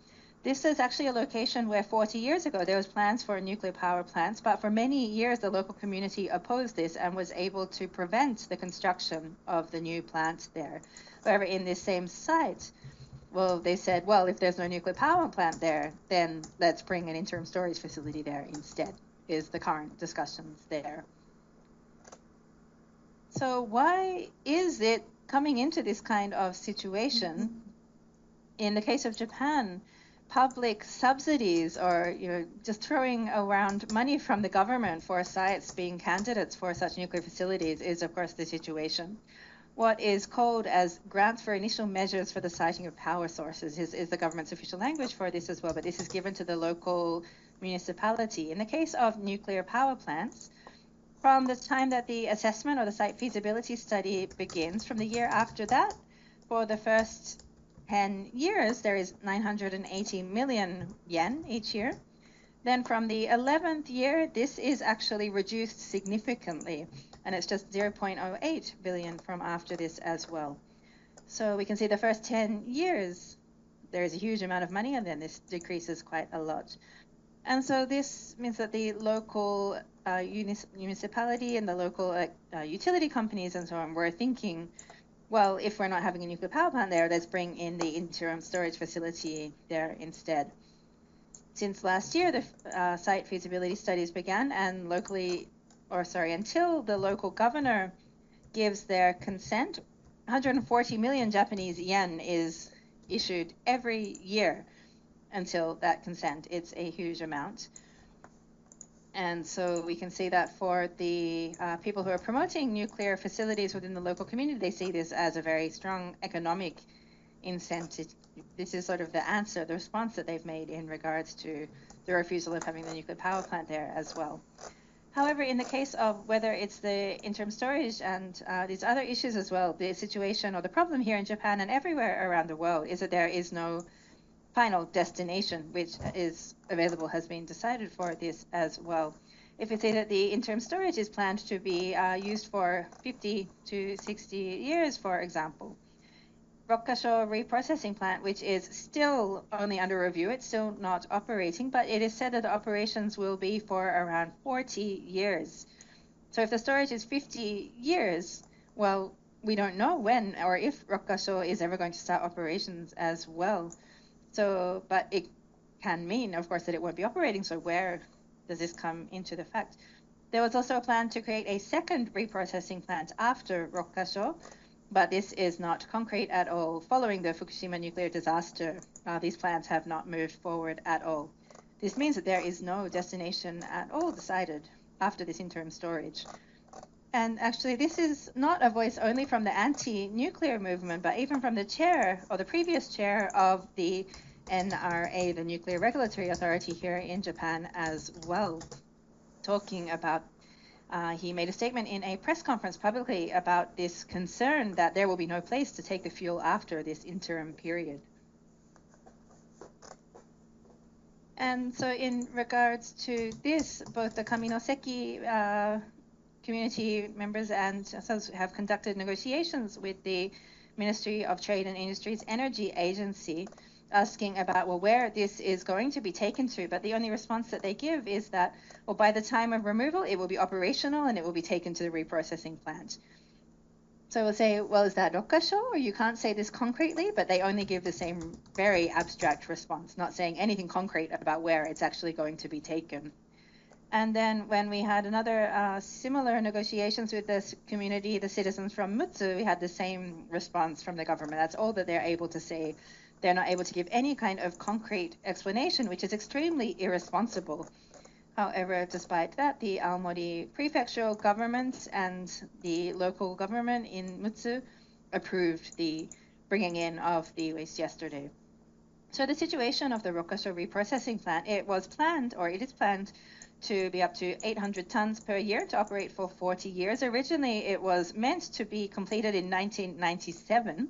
This is actually a location where 40 years ago there was plans for nuclear power plants, but for many years the local community opposed this and was able to prevent the construction of the new plant there. However, in this same site, well, they said, well, if there's no nuclear power plant there, then let's bring an interim storage facility there instead, is the current discussions there. So why is it coming into this kind of situation? In the case of Japan, public subsidies or just throwing around money from the government for sites being candidates for such nuclear facilities is, of course, the situation. What is called as grants for initial measures for the siting of power sources is the government's official language for this as well, but this is given to the local municipality. In the case of nuclear power plants, from the time that the assessment or the site feasibility study begins, from the year after that, for the first 10 years, there is 980 million yen each year. Then from the 11th year, this is actually reduced significantly, and it's just 0.08 billion from after this as well. So we can see the first 10 years, there is a huge amount of money, and then this decreases quite a lot. And so this means that the local municipality and the local utility companies and so on were thinking, well, if we're not having a nuclear power plant there, let's bring in the interim storage facility there instead. Since last year, the site feasibility studies began, and until the local governor gives their consent, 140 million Japanese yen is issued every year until that consent. It's a huge amount. And so we can see that for the people who are promoting nuclear facilities within the local community, they see this as a very strong economic incentive. This is sort of the answer, the response that they've made in regards to the refusal of having the nuclear power plant there as well. However, in the case of whether it's the interim storage and these other issues as well, the situation or the problem here in Japan and everywhere around the world is that there is no final destination which is available, has been decided for this as well. If we say that the interim storage is planned to be used for 50 to 60 years, for example, Rokkasho Reprocessing Plant, which is still only under review, it's still not operating, but it is said that the operations will be for around 40 years. So if the storage is 50 years, well, we don't know when or if Rokkasho is ever going to start operations as well. So, but it can mean, of course, that it won't be operating. So where does this come into the fact? There was also a plan to create a second reprocessing plant after Rokkasho, but this is not concrete at all. Following the Fukushima nuclear disaster, these plans have not moved forward at all. This means that there is no destination at all decided after this interim storage. And actually, this is not a voice only from the anti-nuclear movement, but even from the chair or the previous chair of the NRA, the Nuclear Regulatory Authority here in Japan as well, talking about, he made a statement in a press conference publicly about this concern that there will be no place to take the fuel after this interim period. And so in regards to this, both the Kaminoseki community members and ourselves have conducted negotiations with the Ministry of Trade and Industry's Energy Agency, asking about, well, where this is going to be taken to. But the only response that they give is that, well, by the time of removal, it will be operational and it will be taken to the reprocessing plant. So we'll say, well, is that Rokkasho? Or you can't say this concretely, but they only give the same very abstract response, not saying anything concrete about where it's actually going to be taken. And then when we had another similar negotiations with this community, the citizens from Mutsu, we had the same response from the government. That's all that they're able to say. They're not able to give any kind of concrete explanation, which is extremely irresponsible. However, despite that, the Aomori Prefecture government and the local government in Mutsu approved the bringing in of the waste yesterday. So the situation of the Rokkasho Reprocessing Plant, it is planned to be up to 800 tons per year to operate for 40 years. Originally, it was meant to be completed in 1997.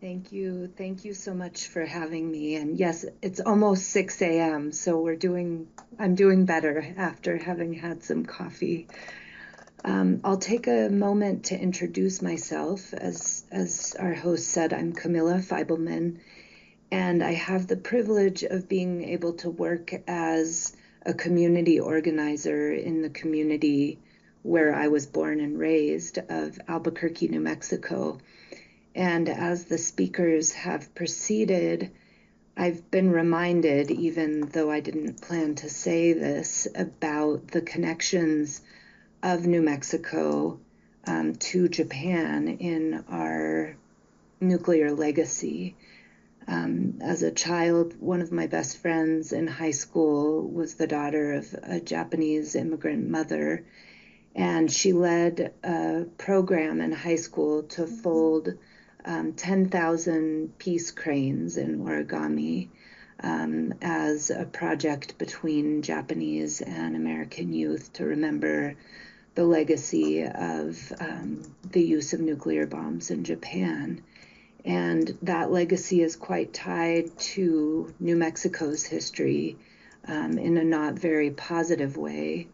Thank you. Thank you so much for having me. And yes, it's almost 6 a.m., so I'm doing better after having had some coffee. I'll take a moment to introduce myself. As our host said, I'm Camilla Feibelman, and I have the privilege of being able to work as a community organizer in the community where I was born and raised of Albuquerque, New Mexico. And as the speakers have proceeded, I've been reminded, even though I didn't plan to say this, about the connections of New Mexico to Japan in our nuclear legacy. As a child, one of my best friends in high school was the daughter of a Japanese immigrant mother, and she led a program in high school to fold 10,000 peace cranes in origami as a project between Japanese and American youth to remember the legacy of the use of nuclear bombs in Japan. And that legacy is quite tied to New Mexico's history in a not very positive way.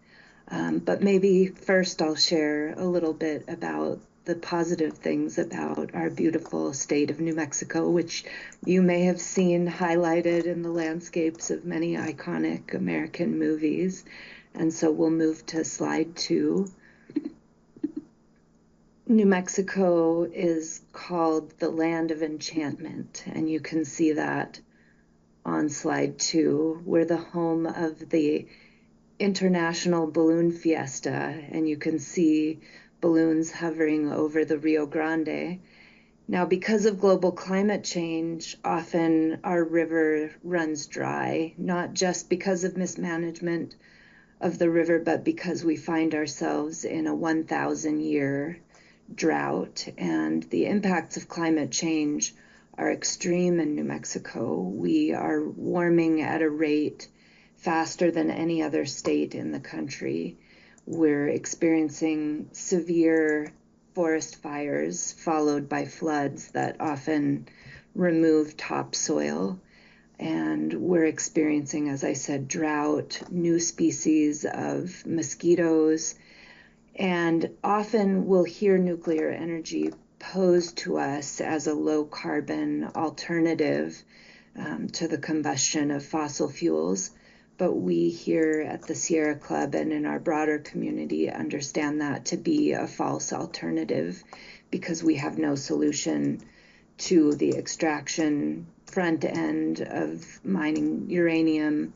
But maybe first I'll share a little bit about the positive things about our beautiful state of New Mexico, which you may have seen highlighted in the landscapes of many iconic American movies. And so we'll move to slide 2. New Mexico is called the Land of Enchantment, and you can see that on slide 2. We're the home of the International Balloon Fiesta, and you can see balloons hovering over the Rio Grande. Now, because of global climate change, often our river runs dry, not just because of mismanagement of the river, but because we find ourselves in a 1,000-year drought, and the impacts of climate change are extreme in New Mexico. We are warming at a rate faster than any other state in the country. We're experiencing severe forest fires followed by floods that often remove topsoil. And we're experiencing, as I said, drought, new species of mosquitoes, and often we'll hear nuclear energy posed to us as a low carbon alternative to the combustion of fossil fuels. But we here at the Sierra Club and in our broader community understand that to be a false alternative because we have no solution to the extraction front end of mining uranium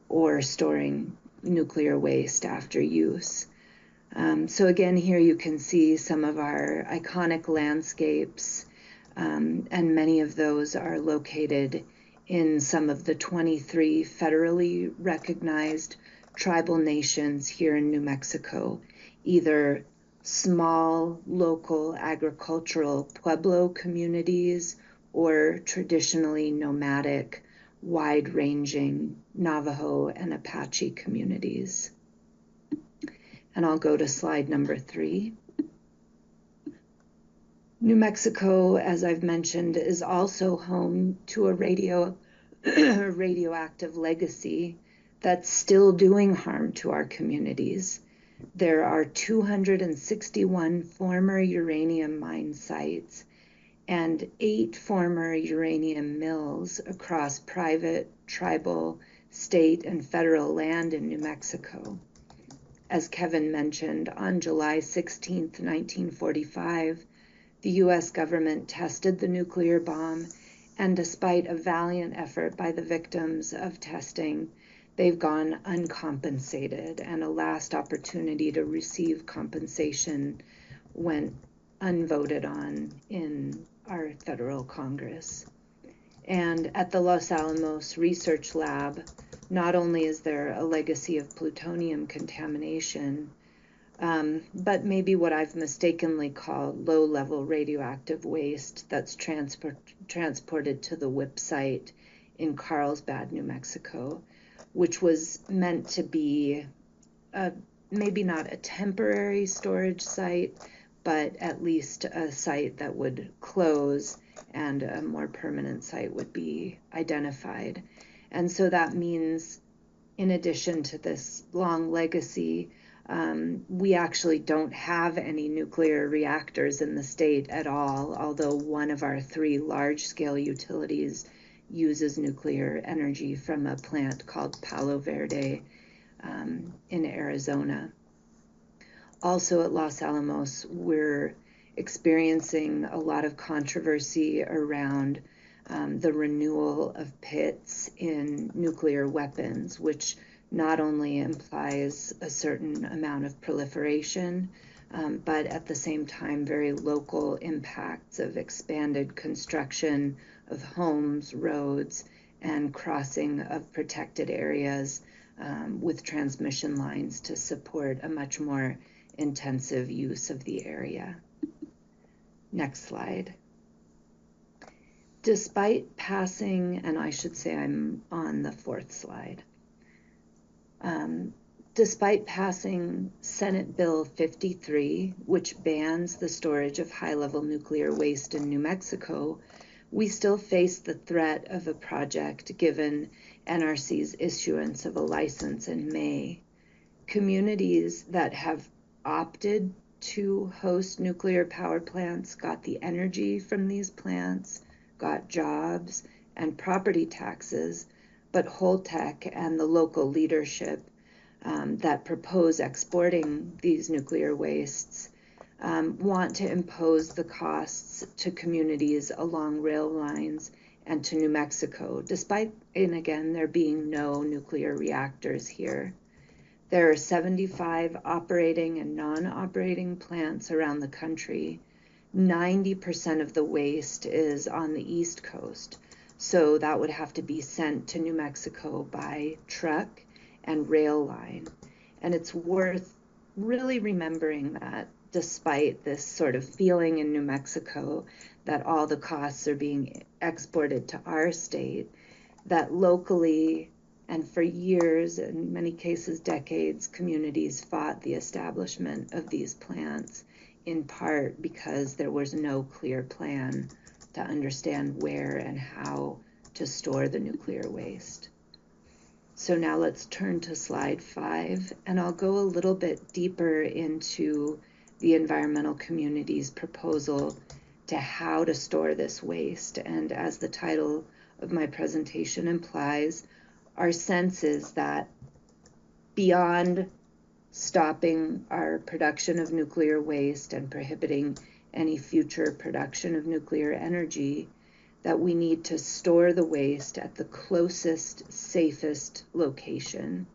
or storing nuclear waste after use. So again, here you can see some of our iconic landscapes, and many of those are located in some of the 23 federally recognized tribal nations here in New Mexico, either small local agricultural Pueblo communities or traditionally nomadic, wide-ranging Navajo and Apache communities. And I'll go to slide number 3. New Mexico, as I've mentioned, is also home to a radioactive legacy that's still doing harm to our communities. There are 261 former uranium mine sites and 8 former uranium mills across private, tribal, state, and federal land in New Mexico. As Kevin mentioned, on July 16, 1945, the U.S. government tested the nuclear bomb, and despite a valiant effort by the victims of testing, they've gone uncompensated, and a last opportunity to receive compensation went unvoted on in our federal Congress. And at the Los Alamos Research Lab, not only is there a legacy of plutonium contamination, but maybe what I've mistakenly called low-level radioactive waste that's transported to the WIPP site in Carlsbad, New Mexico, which was meant to be maybe not a temporary storage site, but at least a site that would close and a more permanent site would be identified. And so that means, in addition to this long legacy, we actually don't have any nuclear reactors in the state at all, although one of our 3 large-scale utilities uses nuclear energy from a plant called Palo Verde in Arizona. Also at Los Alamos, we're experiencing a lot of controversy around the renewal of pits in nuclear weapons, which not only implies a certain amount of proliferation, but at the same time very local impacts of expanded construction of homes, roads, and crossing of protected areas with transmission lines to support a much more intensive use of the area. Next slide. Despite passing, and I should say I'm on the 4th slide, despite passing Senate Bill 53, which bans the storage of high-level nuclear waste in New Mexico, we still face the threat of a project given NRC's issuance of a license in May. Communities that have opted to host nuclear power plants got the energy from these plants, got jobs and property taxes, but Holtec and the local leadership that propose exporting these nuclear wastes want to impose the costs to communities along rail lines and to New Mexico, despite, and again, there being no nuclear reactors here. There are 75 operating and non-operating plants around the country. 90% of the waste is on the East Coast, so that would have to be sent to New Mexico by truck and rail line. And it's worth really remembering that despite this sort of feeling in New Mexico that all the costs are being exported to our state, that locally and for years, in many cases decades, communities fought the establishment of these plants, in part because there was no clear plan to understand where and how to store the nuclear waste. So now let's turn to slide 5, and I'll go a little bit deeper into the environmental community's proposal to how to store this waste. And as the title of my presentation implies, our sense is that beyond stopping our production of nuclear waste and prohibiting any future production of nuclear energy, that we need to store the waste at the closest, safest location.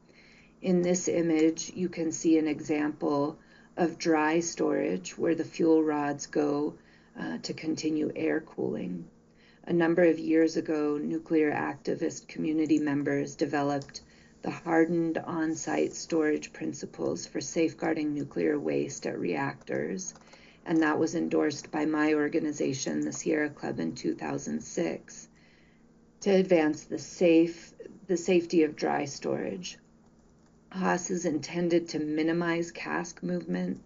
In this image, you can see an example of dry storage where the fuel rods go to continue air cooling. A number of years ago, nuclear activist community members developed the hardened on-site storage principles for safeguarding nuclear waste at reactors, and that was endorsed by my organization, the Sierra Club, in 2006, to advance the safety of dry storage. HOS is intended to minimize cask movement,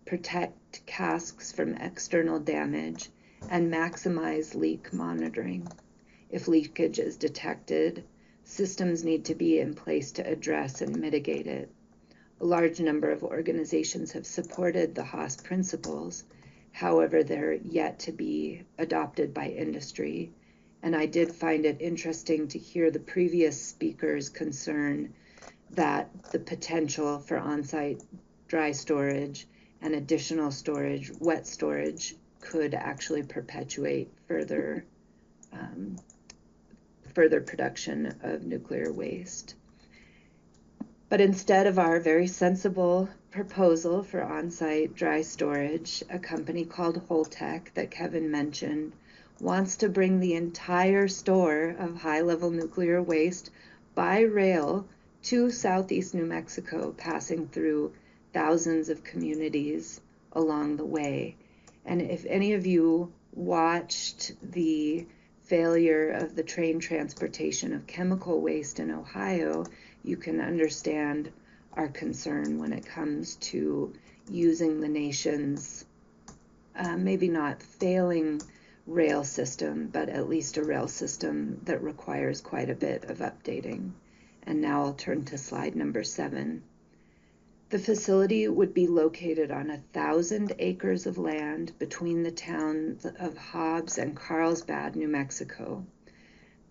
protect casks from external damage, and maximize leak monitoring. If leakage is detected, systems need to be in place to address and mitigate it. A large number of organizations have supported the HOS principles. However, they're yet to be adopted by industry. And I did find it interesting to hear the previous speaker's concern that the potential for on-site dry storage and additional storage, wet storage, could actually perpetuate further production of nuclear waste. But instead of our very sensible proposal for on-site dry storage, a company called Holtec that Kevin mentioned wants to bring the entire store of high-level nuclear waste by rail to southeast New Mexico, passing through thousands of communities along the way. And if any of you watched the failure of the train transportation of chemical waste in Ohio, you can understand our concern when it comes to using the nation's maybe not failing rail system, but at least a rail system that requires quite a bit of updating. And now I'll turn to slide number 7. The facility would be located on 1,000 acres of land between the towns of Hobbs and Carlsbad, New Mexico.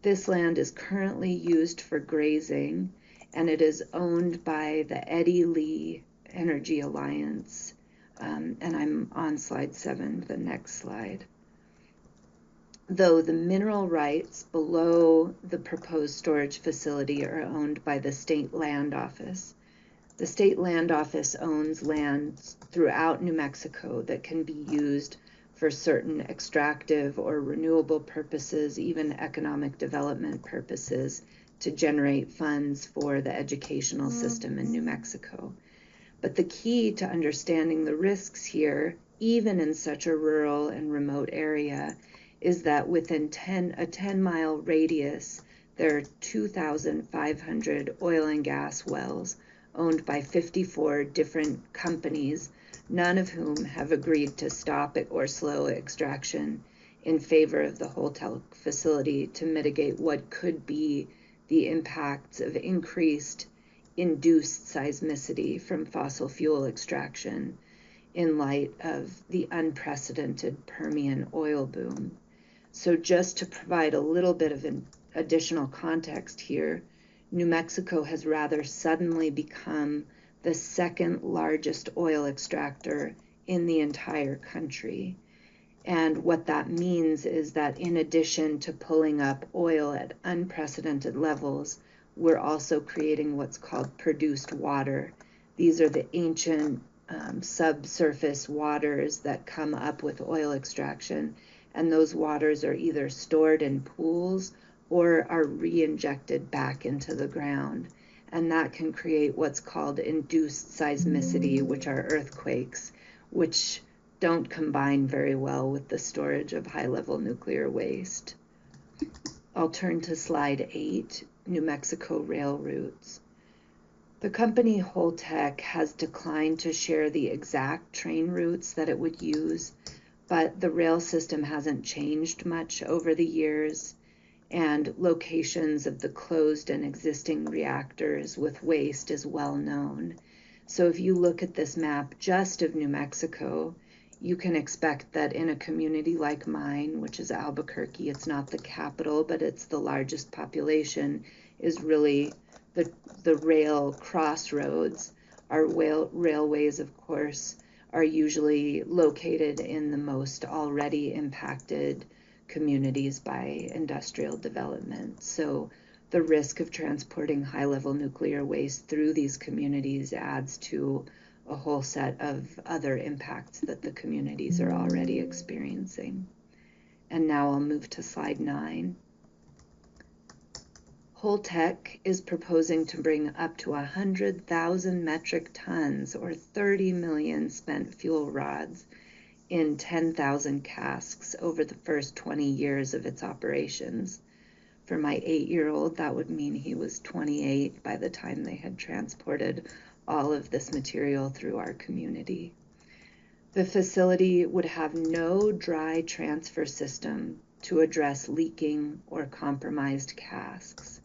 This land is currently used for grazing, and it is owned by the Eddie Lee Energy Alliance. And I'm on slide 7, the next slide. Though the mineral rights below the proposed storage facility are owned by the State Land Office. The State Land Office owns lands throughout New Mexico that can be used for certain extractive or renewable purposes, even economic development purposes, to generate funds for the educational system in New Mexico. But the key to understanding the risks here, even in such a rural and remote area, is that within a 10-mile radius, there are 2,500 oil and gas wells owned by 54 different companies, none of whom have agreed to stop it or slow extraction in favor of the Holtec facility to mitigate what could be the impacts of increased induced seismicity from fossil fuel extraction in light of the unprecedented Permian oil boom. So just to provide a little bit of an additional context here, New Mexico has rather suddenly become the second largest oil extractor in the entire country. And what that means is that in addition to pulling up oil at unprecedented levels, we're also creating what's called produced water. These are the ancient subsurface waters that come up with oil extraction, and those waters are either stored in pools or are re-injected back into the ground. And that can create what's called induced seismicity, which are earthquakes, which don't combine very well with the storage of high-level nuclear waste. I'll turn to slide 8, New Mexico rail routes. The company Holtec has declined to share the exact train routes that it would use, but the rail system hasn't changed much over the years, and locations of the closed and existing reactors with waste is well known. So if you look at this map just of New Mexico, you can expect that in a community like mine, which is Albuquerque, it's not the capital, but it's the largest population, is really the rail crossroads. Our railways, of course, are usually located in the most already impacted communities by industrial development. So the risk of transporting high-level nuclear waste through these communities adds to a whole set of other impacts that the communities are already experiencing. And now I'll move to slide 9. Holtec is proposing to bring up to 100,000 metric tons or 30 million spent fuel rods in 10,000 casks over the first 20 years of its operations. For my 8-year-old, that would mean he was 28 by the time they had transported all of this material through our community. The facility would have no dry transfer system to address leaking or compromised casks.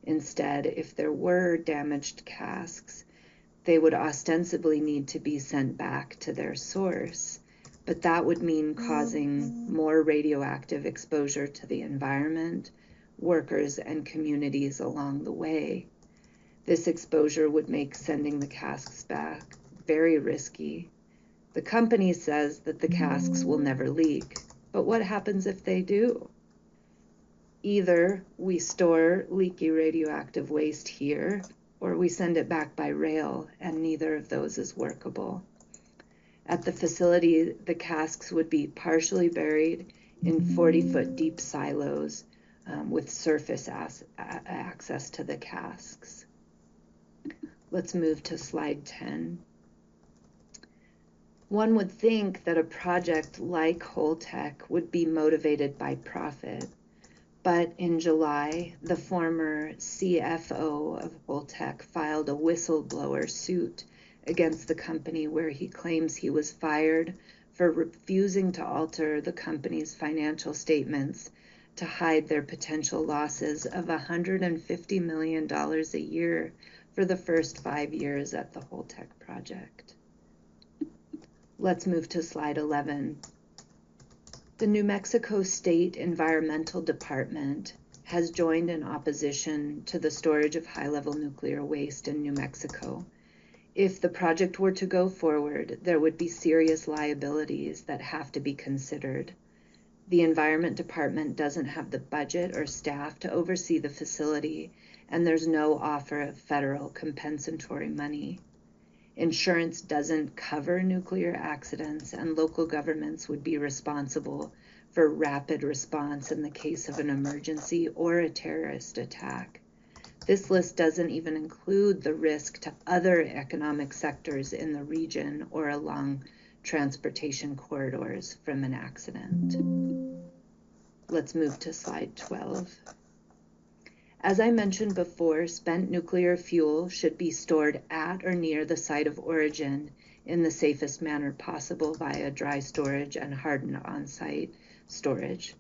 Instead, if there were damaged casks, they would ostensibly need to be sent back to their source, but that would mean causing more radioactive exposure to the environment, workers, and communities along the way. This exposure would make sending the casks back very risky. The company says that the casks will never leak, but what happens if they do? Either we store leaky radioactive waste here, or we send it back by rail, and neither of those is workable. At the facility, the casks would be partially buried in 40-foot deep silos with surface access to the casks. Let's move to slide 10. One would think that a project like Holtec would be motivated by profit, but in July, the former CFO of Holtec filed a whistleblower suit against the company where he claims he was fired for refusing to alter the company's financial statements to hide their potential losses of $150 million a year for the first 5 years at the Holtec project. Let's move to slide 11. The New Mexico State Environmental Department has joined in opposition to the storage of high-level nuclear waste in New Mexico. If the project were to go forward, there would be serious liabilities that have to be considered. The Environment Department doesn't have the budget or staff to oversee the facility, and there's no offer of federal compensatory money. Insurance doesn't cover nuclear accidents, and local governments would be responsible for rapid response in the case of an emergency or a terrorist attack. This list doesn't even include the risk to other economic sectors in the region or along transportation corridors from an accident. Let's move to slide 12. As I mentioned before, spent nuclear fuel should be stored at or near the site of origin in the safest manner possible via dry storage and hardened on-site storage.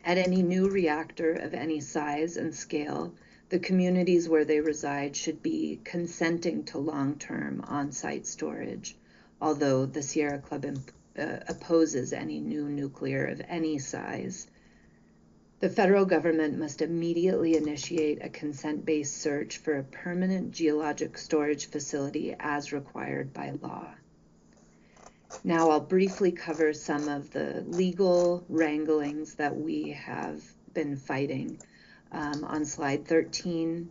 At any new reactor of any size and scale, the communities where they reside should be consenting to long-term on-site storage, although the Sierra Club opposes any new nuclear of any size. The federal government must immediately initiate a consent-based search for a permanent geologic storage facility as required by law. Now I'll briefly cover some of the legal wranglings that we have been fighting. On slide 13,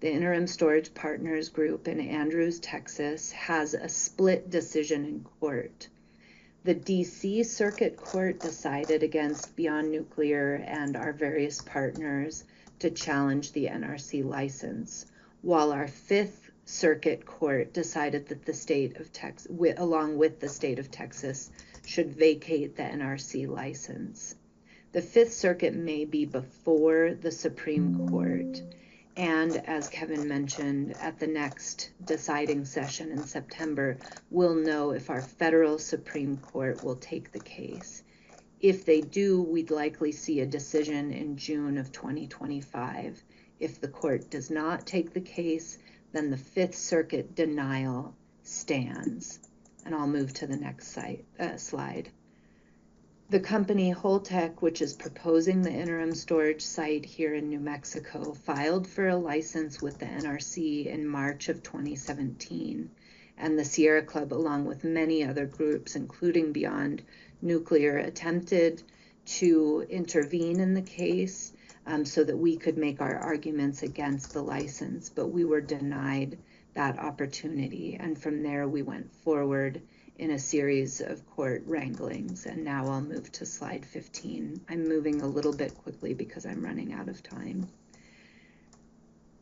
the Interim Storage Partners Group in Andrews, Texas, has a split decision in court. The DC Circuit Court decided against Beyond Nuclear and our various partners to challenge the NRC license, while our Fifth Circuit Court decided that the state of Texas, along with the state of Texas, should vacate the NRC license. The Fifth Circuit may be before the Supreme Court, and as Kevin mentioned, at the next deciding session in September, we'll know if our federal Supreme Court will take the case. If they do, we'd likely see a decision in June of 2025. If the court does not take the case, then the Fifth Circuit denial stands. And I'll move to the next slide. The company Holtec, which is proposing the interim storage site here in New Mexico, filed for a license with the NRC in March of 2017, and the Sierra Club, along with many other groups, including Beyond Nuclear, attempted to intervene in the case so that we could make our arguments against the license, but we were denied that opportunity, and from there we went forward in a series of court wranglings. And now I'll move to slide 15. I'm moving a little bit quickly because I'm running out of time.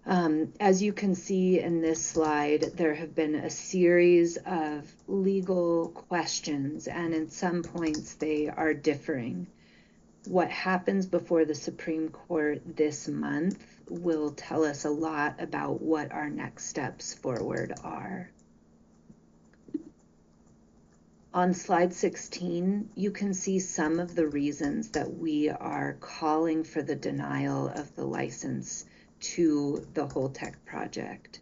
As you can see in this slide, there have been a series of legal questions, and in some points they are differing. What happens before the Supreme Court this month will tell us a lot about what our next steps forward are. On slide 16, you can see some of the reasons that we are calling for the denial of the license to the Holtec project.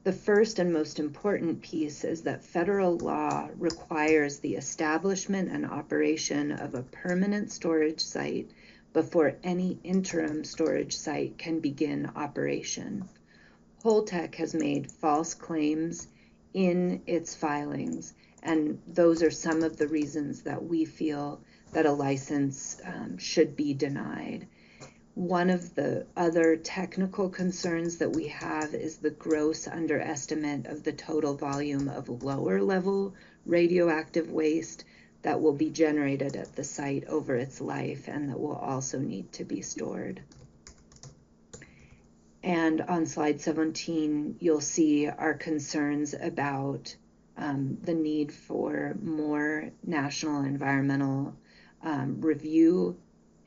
The first and most important piece is that federal law requires the establishment and operation of a permanent storage site before any interim storage site can begin operation. Holtec has made false claims in its filings, and those are some of the reasons that we feel that a license should be denied. One of the other technical concerns that we have is the gross underestimate of the total volume of lower level radioactive waste that will be generated at the site over its life and that will also need to be stored. And on slide 17, you'll see our concerns about the need for more national environmental review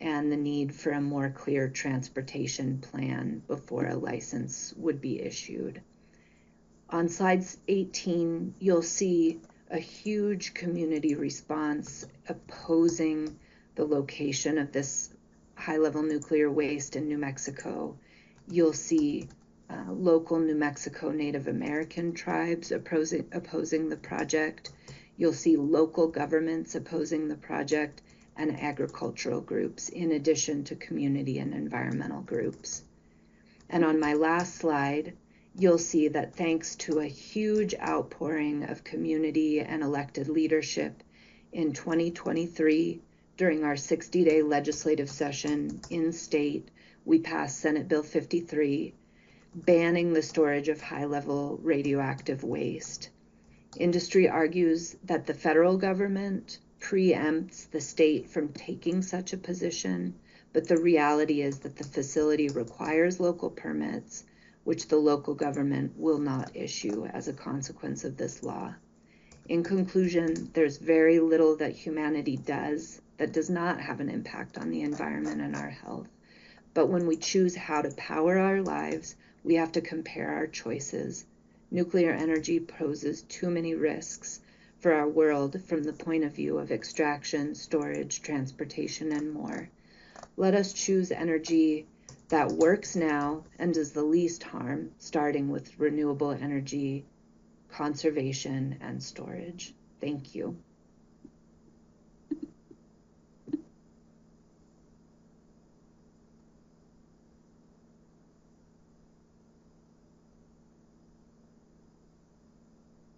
and the need for a more clear transportation plan before a license would be issued. On slide 18, you'll see a huge community response opposing the location of this high-level nuclear waste in New Mexico. You'll see local New Mexico Native American tribes opposing the project. You'll see local governments opposing the project and agricultural groups, in addition to community and environmental groups. And on my last slide, you'll see that thanks to a huge outpouring of community and elected leadership in 2023, during our 60-day legislative session in state, we passed Senate Bill 53, banning the storage of high-level radioactive waste. Industry argues that the federal government preempts the state from taking such a position, but the reality is that the facility requires local permits, which the local government will not issue as a consequence of this law. In conclusion, there's very little that humanity does that does not have an impact on the environment and our health. But when we choose how to power our lives, we have to compare our choices. Nuclear energy poses too many risks for our world from the point of view of extraction, storage, transportation, and more. Let us choose energy that works now and does the least harm, starting with renewable energy, conservation, and storage. Thank you.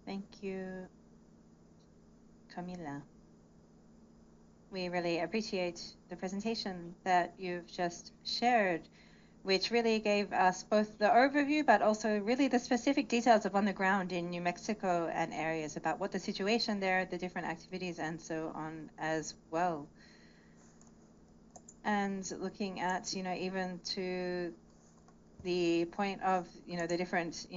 Thank you, Camila. We really appreciate the presentation that you've just shared, which really gave us both the overview, but also really the specific details of on the ground in New Mexico and areas about what the situation there, the different activities, and so on as well. And looking at, even to the point of, the different,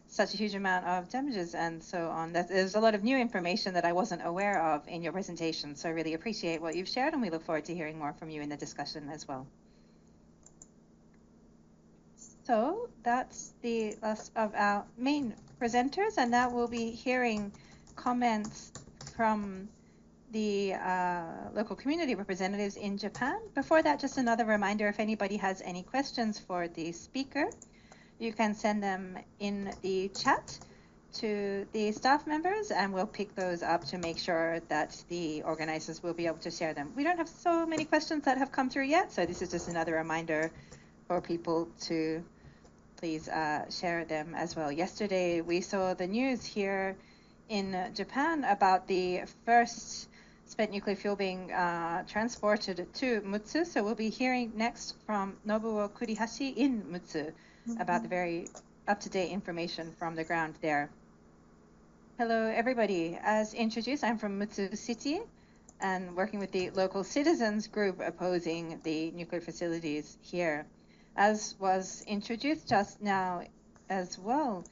such a huge amount of damages and so on. There's a lot of new information that I wasn't aware of in your presentation, so I really appreciate what you've shared, and we look forward to hearing more from you in the discussion as well. So that's the last of our main presenters, and now we'll be hearing comments from the local community representatives in Japan. Before that, just another reminder, if anybody has any questions for the speaker, you can send them in the chat to the staff members, and we'll pick those up to make sure that the organizers will be able to share them. We don't have so many questions that have come through yet, so this is just another reminder for people to please share them as well. Yesterday, we saw the news here in Japan about the first spent nuclear fuel being transported to Mutsu, so we'll be hearing next from Nobuo Kurihashi in Mutsu about the very up-to-date information from the ground there. Hello, everybody. As introduced, I'm from Mutsu City and working with the local citizens group opposing the nuclear facilities here. As was introduced just now as well,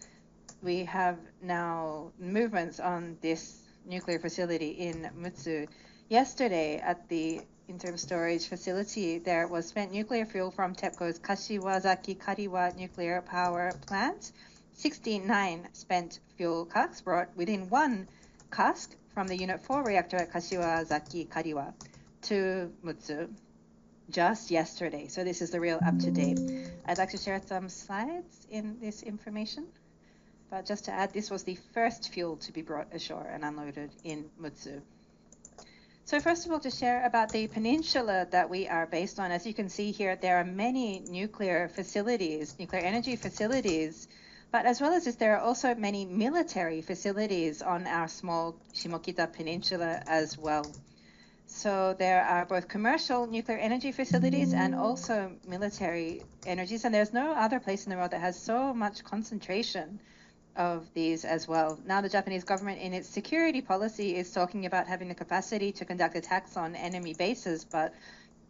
we have now movements on this nuclear facility in Mutsu. Yesterday at the interim storage facility, there was spent nuclear fuel from TEPCO's Kashiwazaki Kariwa nuclear power plant. 69 spent fuel casks brought within one cask from the Unit 4 reactor at Kashiwazaki Kariwa to Mutsu just yesterday. So this is the real up-to-date. I'd like to share some slides in this information. But just to add, this was the first fuel to be brought ashore and unloaded in Mutsu. So first of all, to share about the peninsula that we are based on. As you can see here, there are many nuclear facilities, nuclear energy facilities, but as well as this, there are also many military facilities on our small Shimokita Peninsula as well. So there are both commercial nuclear energy facilities and also military energies, and there's no other place in the world that has so much concentration of these as well. Now the Japanese government in its security policy is talking about having the capacity to conduct attacks on enemy bases, but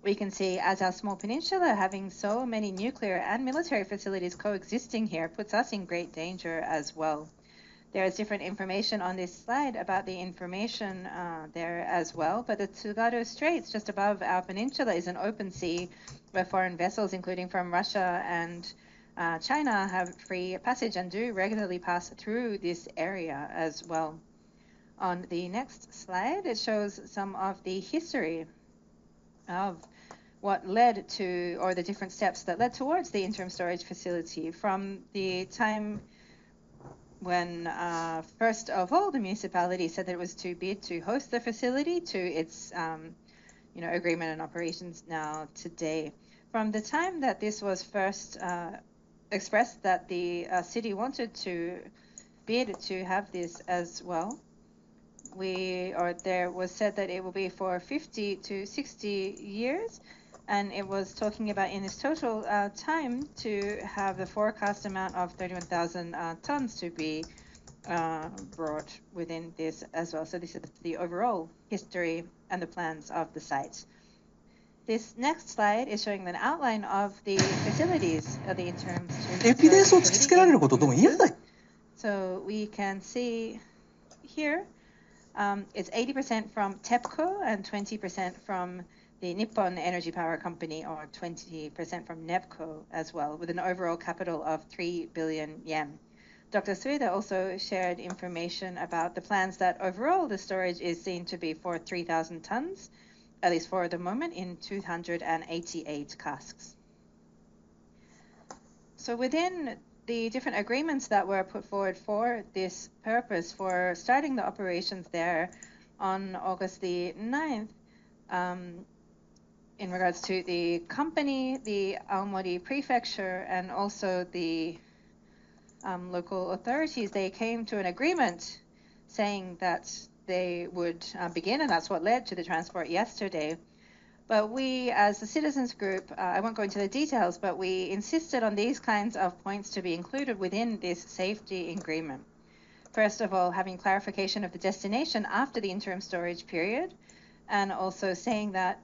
we can see as our small peninsula having so many nuclear and military facilities coexisting here puts us in great danger as well. There is different information on this slide about the information there as well, but the Tsugaru Straits just above our peninsula is an open sea where foreign vessels, including from Russia and China, have free passage and do regularly pass through this area as well. On the next slide, it shows some of the history of what led to, or the different steps that led towards the interim storage facility from the time when first of all the municipality said that it was to bid to host the facility to its agreement and operations now today. From the time that this was first expressed that the city wanted to bid to have this as well, there was said that it will be for 50 to 60 years, and it was talking about in this total time to have the forecast amount of 31,000 tons to be brought within this as well. So this is the overall history and the plans of the site. This next slide is showing an outline of the facilities of the interim storage. So we can see here it's 80% from TEPCO and 20% from the Nippon Energy Power Company, or 20% from NEPCO as well, with an overall capital of 3 billion yen. Dr. Sueda also shared information about the plans that overall the storage is seen to be for 3,000 tons, at least for the moment, in 288 casks. So within the different agreements that were put forward for this purpose, for starting the operations there on August the 9th, in regards to the company, the Aomori Prefecture, and also the local authorities, they came to an agreement saying that they would begin, and that's what led to the transport yesterday. But we, as the citizens group, I won't go into the details, but we insisted on these kinds of points to be included within this safety agreement. First of all, having clarification of the destination after the interim storage period, and also saying that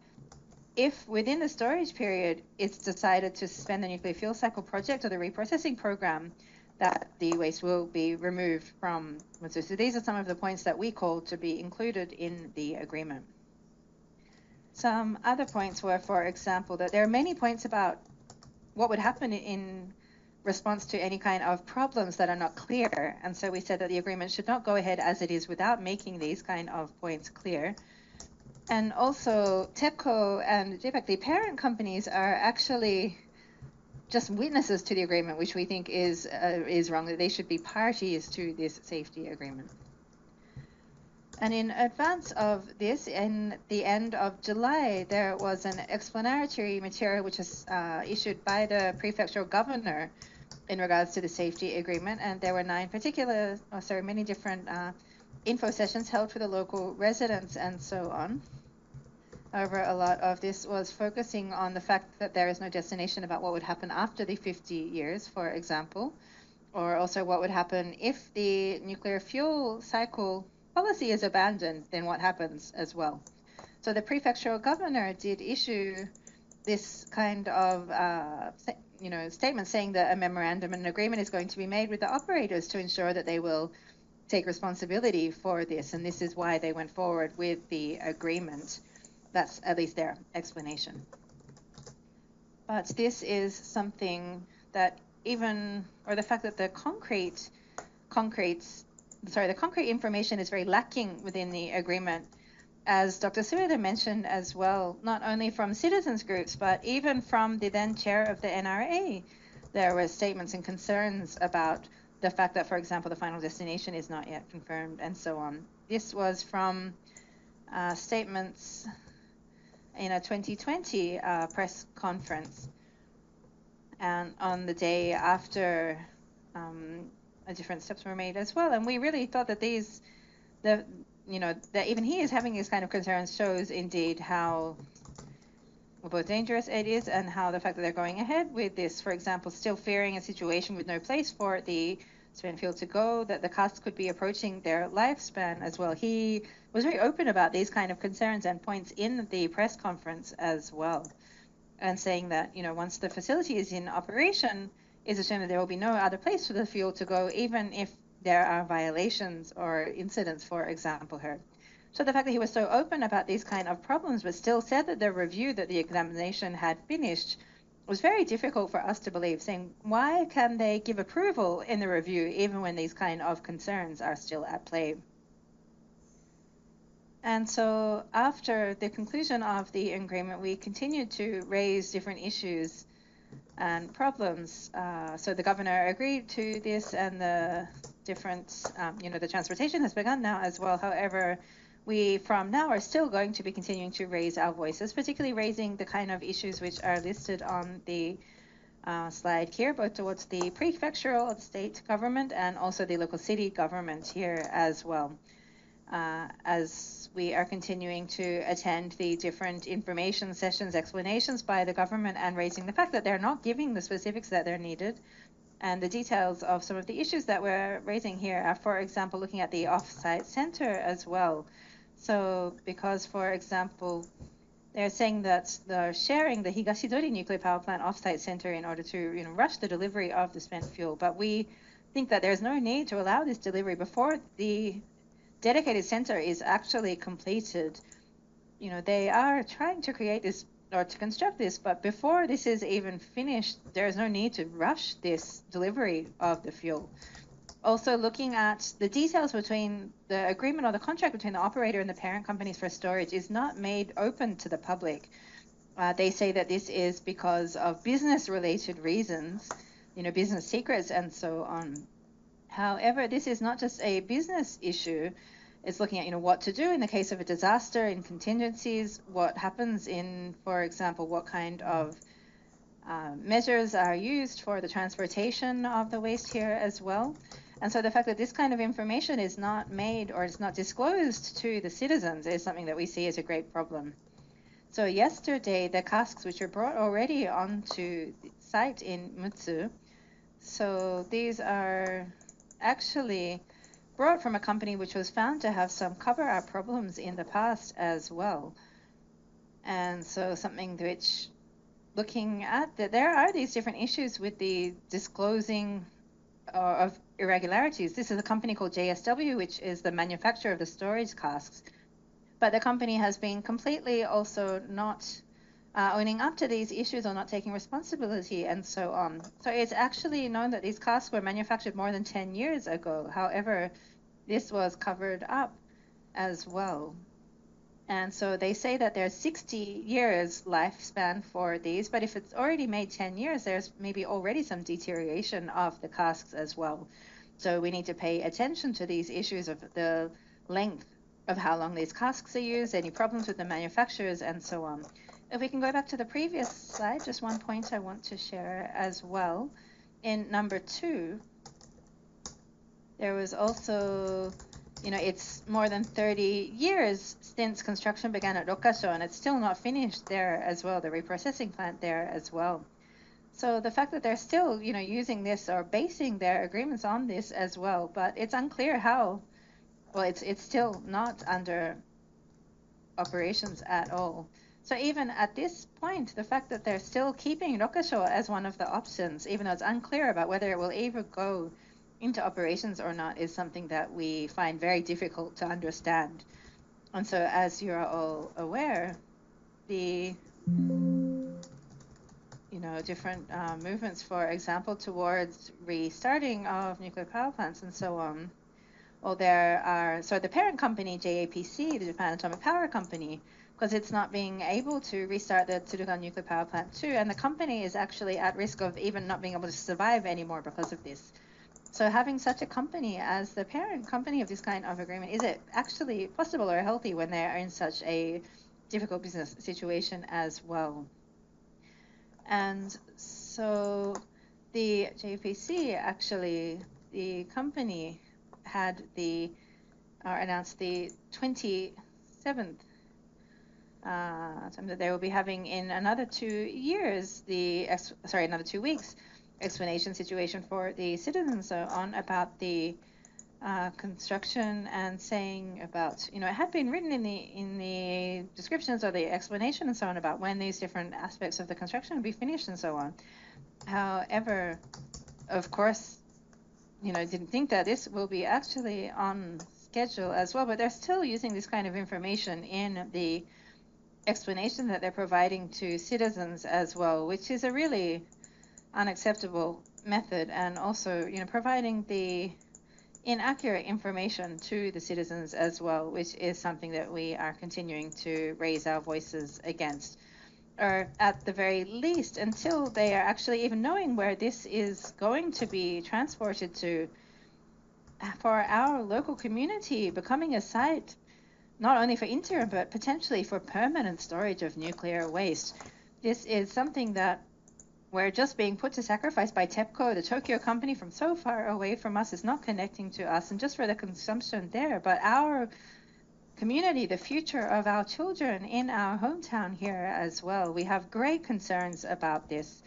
if within the storage period it's decided to suspend the nuclear fuel cycle project or the reprocessing program, that the waste will be removed from Mutsu. So these are some of the points that we called to be included in the agreement. Some other points were, for example, that there are many points about what would happen in response to any kind of problems that are not clear. And so we said that the agreement should not go ahead as it is without making these kind of points clear. And also TEPCO and JPEC, the parent companies, are actually just witnesses to the agreement, which we think is wrong, that they should be parties to this safety agreement. And in advance of this, in the end of July, there was an explanatory material which was issued by the prefectural governor in regards to the safety agreement, and there were many different info sessions held for the local residents and so on. However, a lot of this was focusing on the fact that there is no destination about what would happen after the 50 years, for example, or also what would happen if the nuclear fuel cycle policy is abandoned, then what happens as well. So the prefectural governor did issue this kind of statement saying that a memorandum and an agreement is going to be made with the operators to ensure that they will take responsibility for this, and this is why they went forward with the agreement. That's at least their explanation. But this is something that the fact that the concrete information is very lacking within the agreement, as Dr. Sueda mentioned as well, not only from citizens groups, but even from the then chair of the NRA. There were statements and concerns about the fact that, for example, the final destination is not yet confirmed and so on. This was from statements in a 2020 press conference, and on the day after different steps were made as well. And we really thought that that even he is having these kind of concerns shows indeed how both dangerous it is, and how the fact that they're going ahead with this, for example, still fearing a situation with no place for the spent fuel to go, that the costs could be approaching their lifespan as well. He was very open about these kind of concerns and points in the press conference as well, and saying that once the facility is in operation, is assumed that there will be no other place for the fuel to go, even if there are violations or incidents, for example, heard. So the fact that he was so open about these kind of problems, but still said that the review, that the examination had finished, was very difficult for us to believe, saying, why can they give approval in the review even when these kind of concerns are still at play? And so after the conclusion of the agreement, we continued to raise different issues and problems. So the governor agreed to this, and the different, the transportation has begun now as well. However, we from now are still going to be continuing to raise our voices, particularly raising the kind of issues which are listed on the slide here, both towards the prefectural state government and also the local city government here as well. As we are continuing to attend the different information sessions, explanations by the government, and raising the fact that they're not giving the specifics that they're needed. And the details of some of the issues that we're raising here are, for example, looking at the off-site center as well. So because, for example, they're saying that they're sharing the Higashidori nuclear power plant off-site center in order to rush the delivery of the spent fuel. But we think that there's no need to allow this delivery before the dedicated center is actually completed. They are trying to create this or to construct this, but before this is even finished, there's no need to rush this delivery of the fuel. Also, looking at the details between the agreement or the contract between the operator and the parent companies for storage is not made open to the public. They say that this is because of business-related reasons, business secrets and so on. However, this is not just a business issue. It's looking at, what to do in the case of a disaster, in contingencies, what happens in, for example, what kind of measures are used for the transportation of the waste here as well. And so the fact that this kind of information is not made or is not disclosed to the citizens is something that we see as a great problem. So yesterday, the casks which were brought already onto the site in Mutsu, so these are actually brought from a company which was found to have some cover-up problems in the past as well. And so something which, looking at that, there are these different issues with the disclosing of irregularities. This is a company called JSW, which is the manufacturer of the storage casks. But the company has been completely also not owning up to these issues or not taking responsibility and so on. So it's actually known that these casks were manufactured more than 10 years ago. However, this was covered up as well. And so they say that there's 60 years lifespan for these, but if it's already made 10 years, there's maybe already some deterioration of the casks as well. So we need to pay attention to these issues of the length of how long these casks are used, any problems with the manufacturers, and so on. If we can go back to the previous slide, just one point I want to share as well. In number 2, there was also, it's more than 30 years since construction began at Rokkasho, and it's still not finished there as well, the reprocessing plant there as well. So the fact that they're still, using this or basing their agreements on this as well, but it's unclear how. Well, it's still not under operations at all. So even at this point, the fact that they're still keeping Rokkasho as one of the options, even though it's unclear about whether it will ever go into operations or not, is something that we find very difficult to understand. And so as you're all aware, the different movements, for example, towards restarting of nuclear power plants and so on. Well, so the parent company, JAPC, the Japan Atomic Power Company, because it's not being able to restart the Tsurugan nuclear power plant too, and the company is actually at risk of even not being able to survive anymore because of this. So having such a company as the parent company of this kind of agreement, is it actually possible or healthy when they are in such a difficult business situation as well? And so the JPC, actually, the company had announced the 27th time that they will be having in another 2 years, another 2 weeks, explanation situation for the citizens on about the construction, and saying about, it had been written in the descriptions or the explanation and so on about when these different aspects of the construction would be finished and so on. However, of course, didn't think that this will be actually on schedule as well, but they're still using this kind of information in the explanation that they're providing to citizens as well, which is a really unacceptable method. And also, providing the inaccurate information to the citizens as well, which is something that we are continuing to raise our voices against. Or at the very least, until they are actually even knowing where this is going to be transported to, for our local community, becoming a site not only for interim but potentially for permanent storage of nuclear waste. This is something that we're just being put to sacrifice by TEPCO, the Tokyo company from so far away from us, is not connecting to us, and just for the consumption there. But our community, the future of our children in our hometown here as well, we have great concerns about this.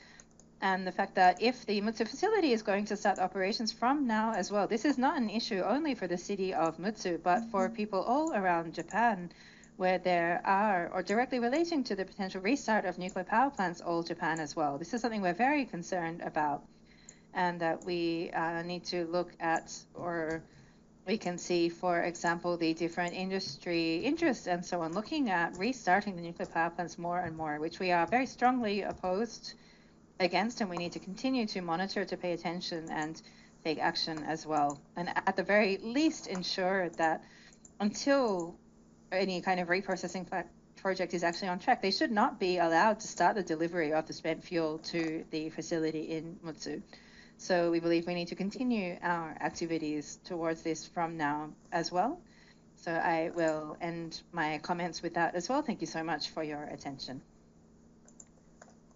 And the fact that if the Mutsu facility is going to start operations from now as well, this is not an issue only for the city of Mutsu, but for people all around Japan, where there are, or directly relating to the potential restart of nuclear power plants, all Japan as well. This is something we're very concerned about, and that we need to look at, or we can see, for example, the different industry interests and so on, looking at restarting the nuclear power plants more and more, which we are very strongly opposed against, and we need to continue to monitor, to pay attention and take action as well. And at the very least, ensure that until any kind of reprocessing project is actually on track, they should not be allowed to start the delivery of the spent fuel to the facility in Mutsu. So we believe we need to continue our activities towards this from now as well. So I will end my comments with that as well. Thank you so much for your attention.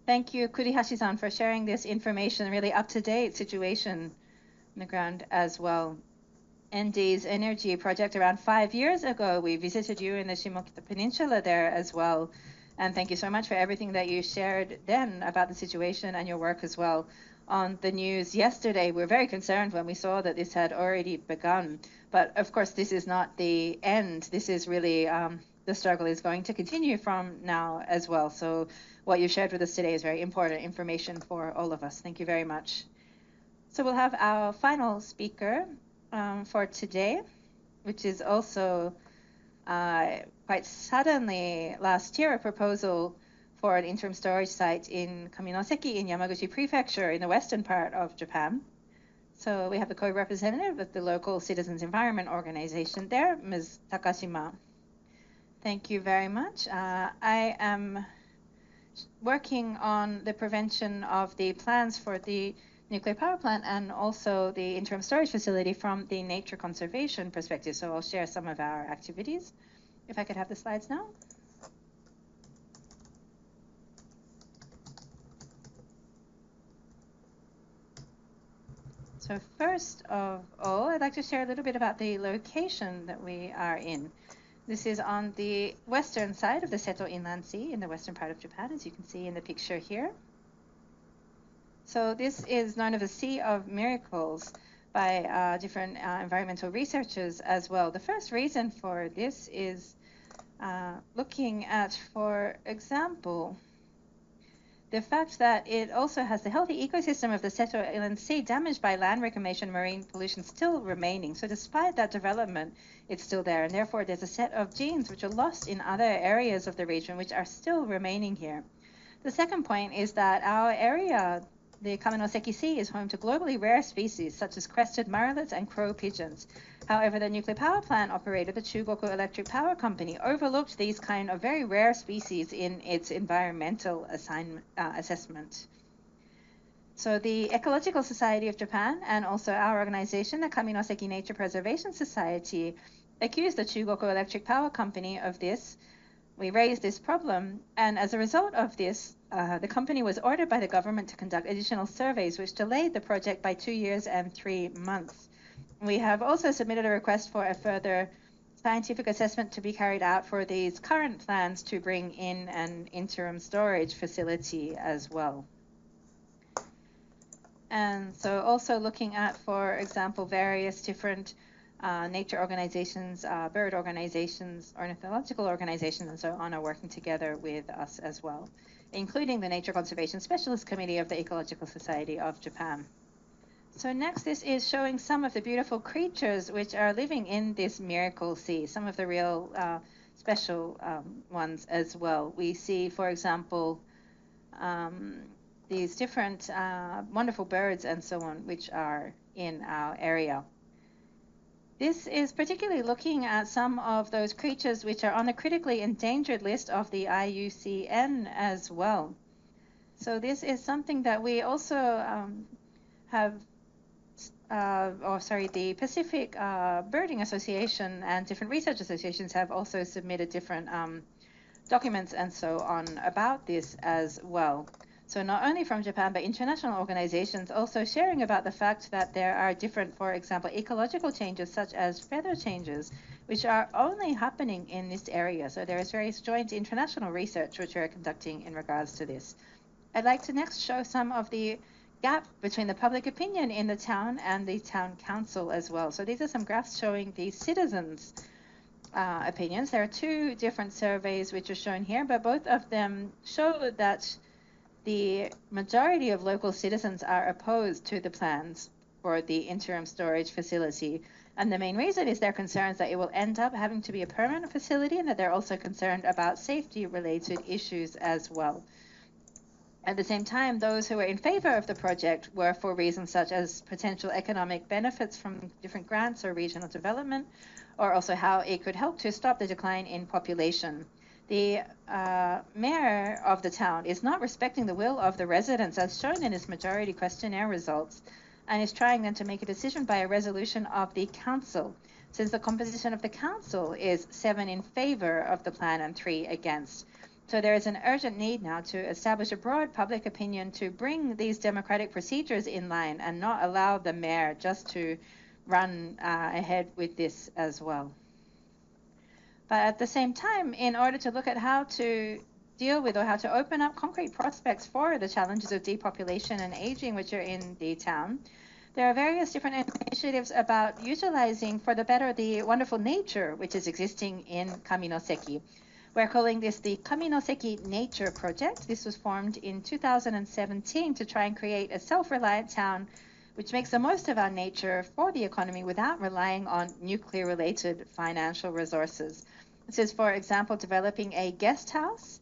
Thank you, Kurihashi-san, for sharing this information, really up-to-date situation on the ground as well. ND's energy project around 5 years ago, we visited you in the Shimokita Peninsula there as well. And thank you so much for everything that you shared then about the situation and your work as well. On the news yesterday, we were very concerned when we saw that this had already begun. But of course, this is not the end. This is really, the struggle is going to continue from now as well. So what you shared with us today is very important information for all of us. Thank you very much. So we'll have our final speaker for today, which is also quite suddenly last year a proposal for an interim storage site in Kaminoseki in Yamaguchi Prefecture in the western part of Japan. So we have the co-representative of the local Citizens Environment Organization there, Ms. Takashima. Thank you very much. I am working on the prevention of the plans for the nuclear power plant and also the interim storage facility from the nature conservation perspective. So I'll share some of our activities. If I could have the slides now. So first of all, I'd like to share a little bit about the location that we are in. This is on the western side of the Seto Inland Sea in the western part of Japan, as you can see in the picture here. So this is known as a Sea of Miracles by different environmental researchers as well. The first reason for this is looking at, for example, the fact that it also has the healthy ecosystem of the Seto Inland Sea damaged by land reclamation, marine pollution still remaining. So despite that development, it's still there. And therefore, there's a set of genes which are lost in other areas of the region which are still remaining here. The second point is that our area, the Kaminoseki Sea, is home to globally rare species such as crested murrelets and crow pigeons. However, the nuclear power plant operator, the Chugoku Electric Power Company, overlooked these kind of very rare species in its environmental assessment. So the Ecological Society of Japan and also our organization, the Kaminoseki Nature Preservation Society, accused the Chugoku Electric Power Company of this. We raised this problem, and as a result of this, the company was ordered by the government to conduct additional surveys, which delayed the project by 2 years and 3 months. We have also submitted a request for a further scientific assessment to be carried out for these current plans to bring in an interim storage facility as well. And so also looking at, for example, various different nature organizations, bird organizations, ornithological organizations, and so on are working together with us as well, including the Nature Conservation Specialist Committee of the Ecological Society of Japan. So next, this is showing some of the beautiful creatures which are living in this miracle sea, some of the real special ones as well. We see, for example, these different wonderful birds and so on, which are in our area. This is particularly looking at some of those creatures which are on the critically endangered list of the IUCN as well. So this is something that we also have, the Pacific Birding Association and different research associations have also submitted different documents and so on about this as well. So not only from Japan, but international organizations also sharing about the fact that there are different, for example, ecological changes such as feather changes, which are only happening in this area. So there is various joint international research which we are conducting in regards to this. I'd like to next show some of the gap between the public opinion in the town and the town council as well. So these are some graphs showing the citizens' opinions. There are two different surveys which are shown here, but both of them show that the majority of local citizens are opposed to the plans for the interim storage facility. And the main reason is their concerns that it will end up having to be a permanent facility, and that they're also concerned about safety-related issues as well. At the same time, those who were in favor of the project were for reasons such as potential economic benefits from different grants or regional development, or also how it could help to stop the decline in population. The mayor of the town is not respecting the will of the residents as shown in his majority questionnaire results, and is trying then to make a decision by a resolution of the council, since the composition of the council is 7 in favor of the plan and 3 against. So there is an urgent need now to establish a broad public opinion to bring these democratic procedures in line and not allow the mayor just to run ahead with this as well. But at the same time, in order to look at how to deal with or how to open up concrete prospects for the challenges of depopulation and aging which are in the town, there are various different initiatives about utilizing for the better the wonderful nature which is existing in Kaminoseki. We're calling this the Kaminoseki Nature Project. This was formed in 2017 to try and create a self-reliant town which makes the most of our nature for the economy without relying on nuclear-related financial resources. This is, for example, developing a guest house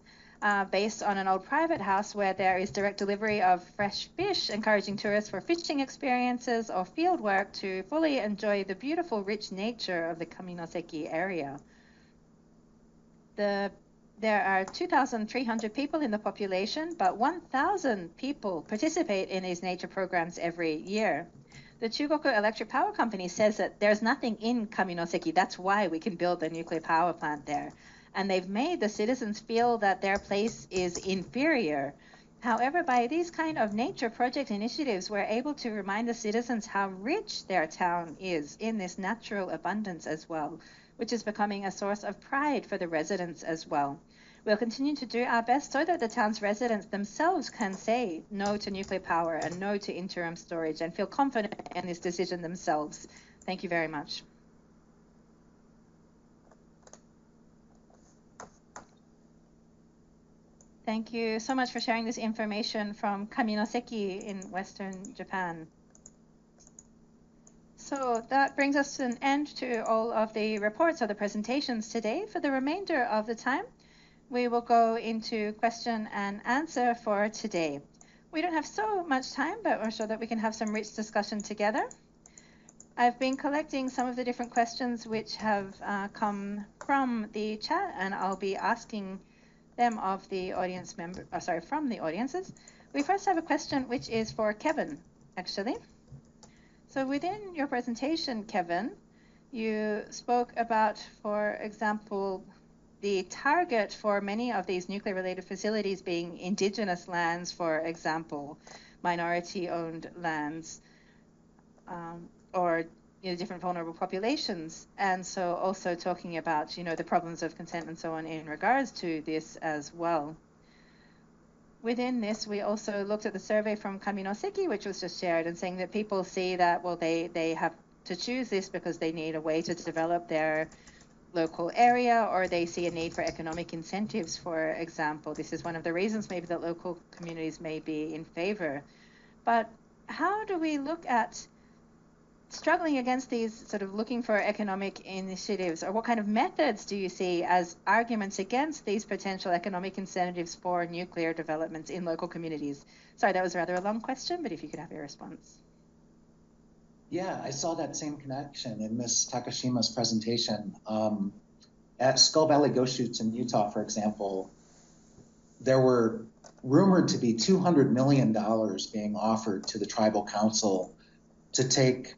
based on an old private house where there is direct delivery of fresh fish, encouraging tourists for fishing experiences or field work to fully enjoy the beautiful, rich nature of the Kaminoseki area. There are 2,300 people in the population, but 1,000 people participate in these nature programs every year. The Chugoku Electric Power Company says that there's nothing in Kaminoseki. That's why we can build a nuclear power plant there. And they've made the citizens feel that their place is inferior. However, by these kind of nature project initiatives, we're able to remind the citizens how rich their town is in this natural abundance as well, which is becoming a source of pride for the residents as well. We'll continue to do our best so that the town's residents themselves can say no to nuclear power and no to interim storage and feel confident in this decision themselves. Thank you very much. Thank you so much for sharing this information from Kaminoseki in Western Japan. So that brings us to an end to all of the reports or the presentations today. For the remainder of the time, we will go into question and answer for today. We don't have so much time, but we're sure that we can have some rich discussion together. I've been collecting some of the different questions which have come from the chat, and I'll be asking them of the audience member, from the audiences. We first have a question which is for Kevin, actually. So within your presentation, Kevin, you spoke about, for example, the target for many of these nuclear-related facilities being indigenous lands, for example, minority-owned lands, or different vulnerable populations. And so also talking about, the problems of consent and so on in regards to this as well. Within this, we also looked at the survey from Kaminoseki, which was just shared, and saying that people see that, well, they have to choose this because they need a way to develop their local area, or they see a need for economic incentives, for example. This is one of the reasons maybe that local communities may be in favor. But how do we look at struggling against these sort of looking for economic initiatives, or what kind of methods do you see as arguments against these potential economic incentives for nuclear developments in local communities? Sorry, that was rather a long question, but if you could have your response. Yeah, I saw that same connection in Ms. Takashima's presentation. At Skull Valley Ghost Shoots in Utah, for example, there were rumored to be $200 million being offered to the tribal council to take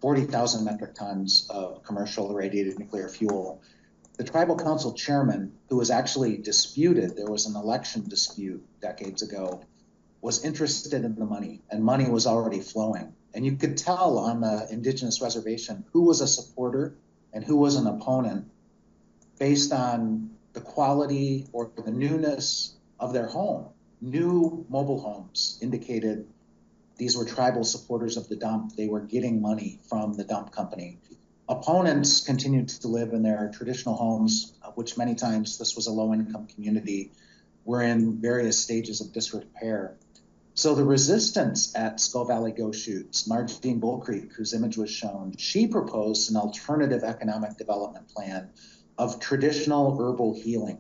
40,000 metric tons of commercial irradiated nuclear fuel. The tribal council chairman, who was actually disputed, there was an election dispute decades ago, was interested in the money, and money was already flowing. And you could tell on the indigenous reservation who was a supporter and who was an opponent based on the quality or the newness of their home. New mobile homes indicated these were tribal supporters of the dump. They were getting money from the dump company. Opponents continued to live in their traditional homes, which many times this was a low-income community, were in various stages of disrepair. So the resistance at Skull Valley Ghost Shoots, Margene Bull Creek, whose image was shown, she proposed an alternative economic development plan of traditional herbal healing.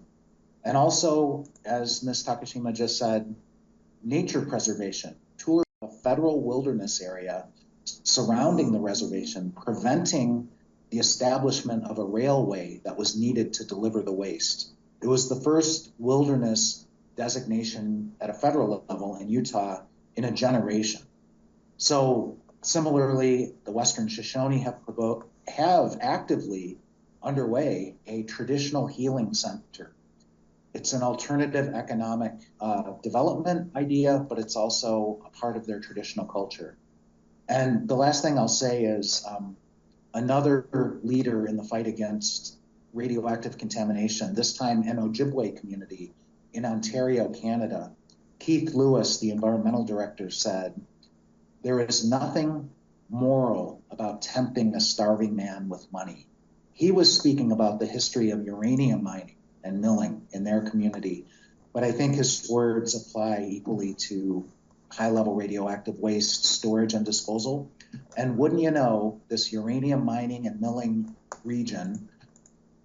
And also, as Ms. Takashima just said, nature preservation, tour a federal wilderness area surrounding the reservation, preventing the establishment of a railway that was needed to deliver the waste. It was the first wilderness designation at a federal level in Utah in a generation. So similarly, the Western Shoshone have actively underway a traditional healing center. It's an alternative economic development idea, but it's also a part of their traditional culture. And the last thing I'll say is another leader in the fight against radioactive contamination, this time in Ojibwe community in Ontario, Canada, Keith Lewis, the environmental director, said, "There is nothing moral about tempting a starving man with money." He was speaking about the history of uranium mining and milling in their community, but I think his words apply equally to high-level radioactive waste storage and disposal. And wouldn't you know, this uranium mining and milling region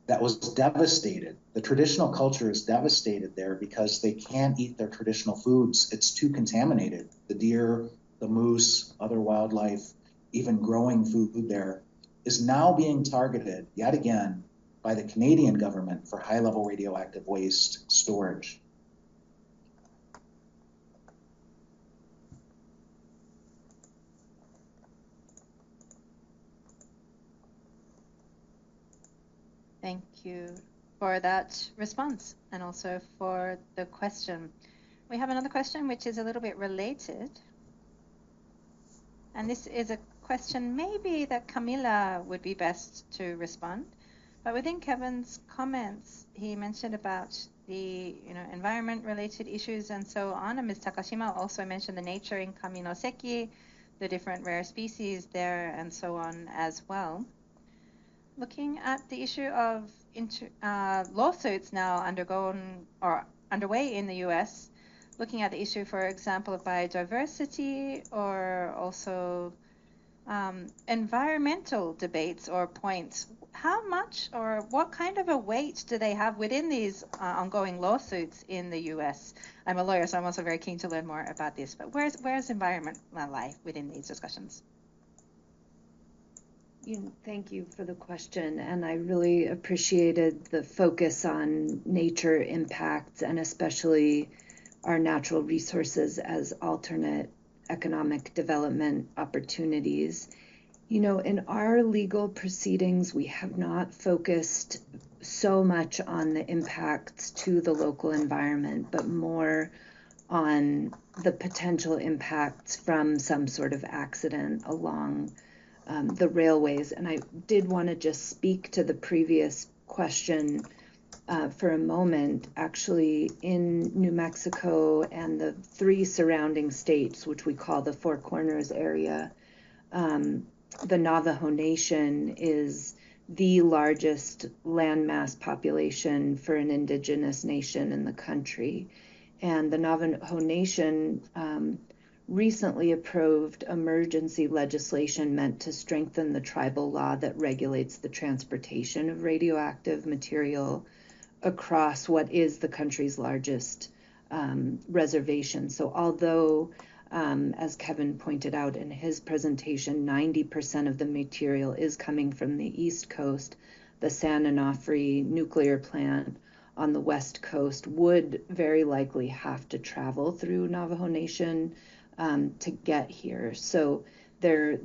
that was devastated, the traditional culture is devastated there because they can't eat their traditional foods. It's too contaminated. The deer, the moose, other wildlife, even growing food there is now being targeted yet again by the Canadian government for high-level radioactive waste storage. Thank you for that response and also for the question. We have another question which is a little bit related. And this is a question maybe that Camila would be best to respond. But within Kevin's comments, he mentioned about the environment related issues and so on. And Ms. Takashima also mentioned the nature in Kaminoseki, the different rare species there and so on as well. Looking at the issue of lawsuits now underway in the US, looking at the issue, for example, of biodiversity or also environmental debates or points, how much or what kind of a weight do they have within these ongoing lawsuits in the US? I'm a lawyer, so I'm also very keen to learn more about this, but where's environment lie within these discussions? Thank you for the question, and I really appreciated the focus on nature impacts and especially our natural resources as alternate economic development opportunities. In our legal proceedings, we have not focused so much on the impacts to the local environment, but more on the potential impacts from some sort of accident along the railways. And I did want to just speak to the previous question for a moment. Actually, in New Mexico and the 3 surrounding states, which we call the Four Corners area, the Navajo Nation is the largest landmass population for an indigenous nation in the country. And the Navajo Nation recently approved emergency legislation meant to strengthen the tribal law that regulates the transportation of radioactive material across what is the country's largest reservation. So although As Kevin pointed out in his presentation, 90% of the material is coming from the East Coast. The San Onofre nuclear plant on the West Coast would very likely have to travel through Navajo Nation to get here. So there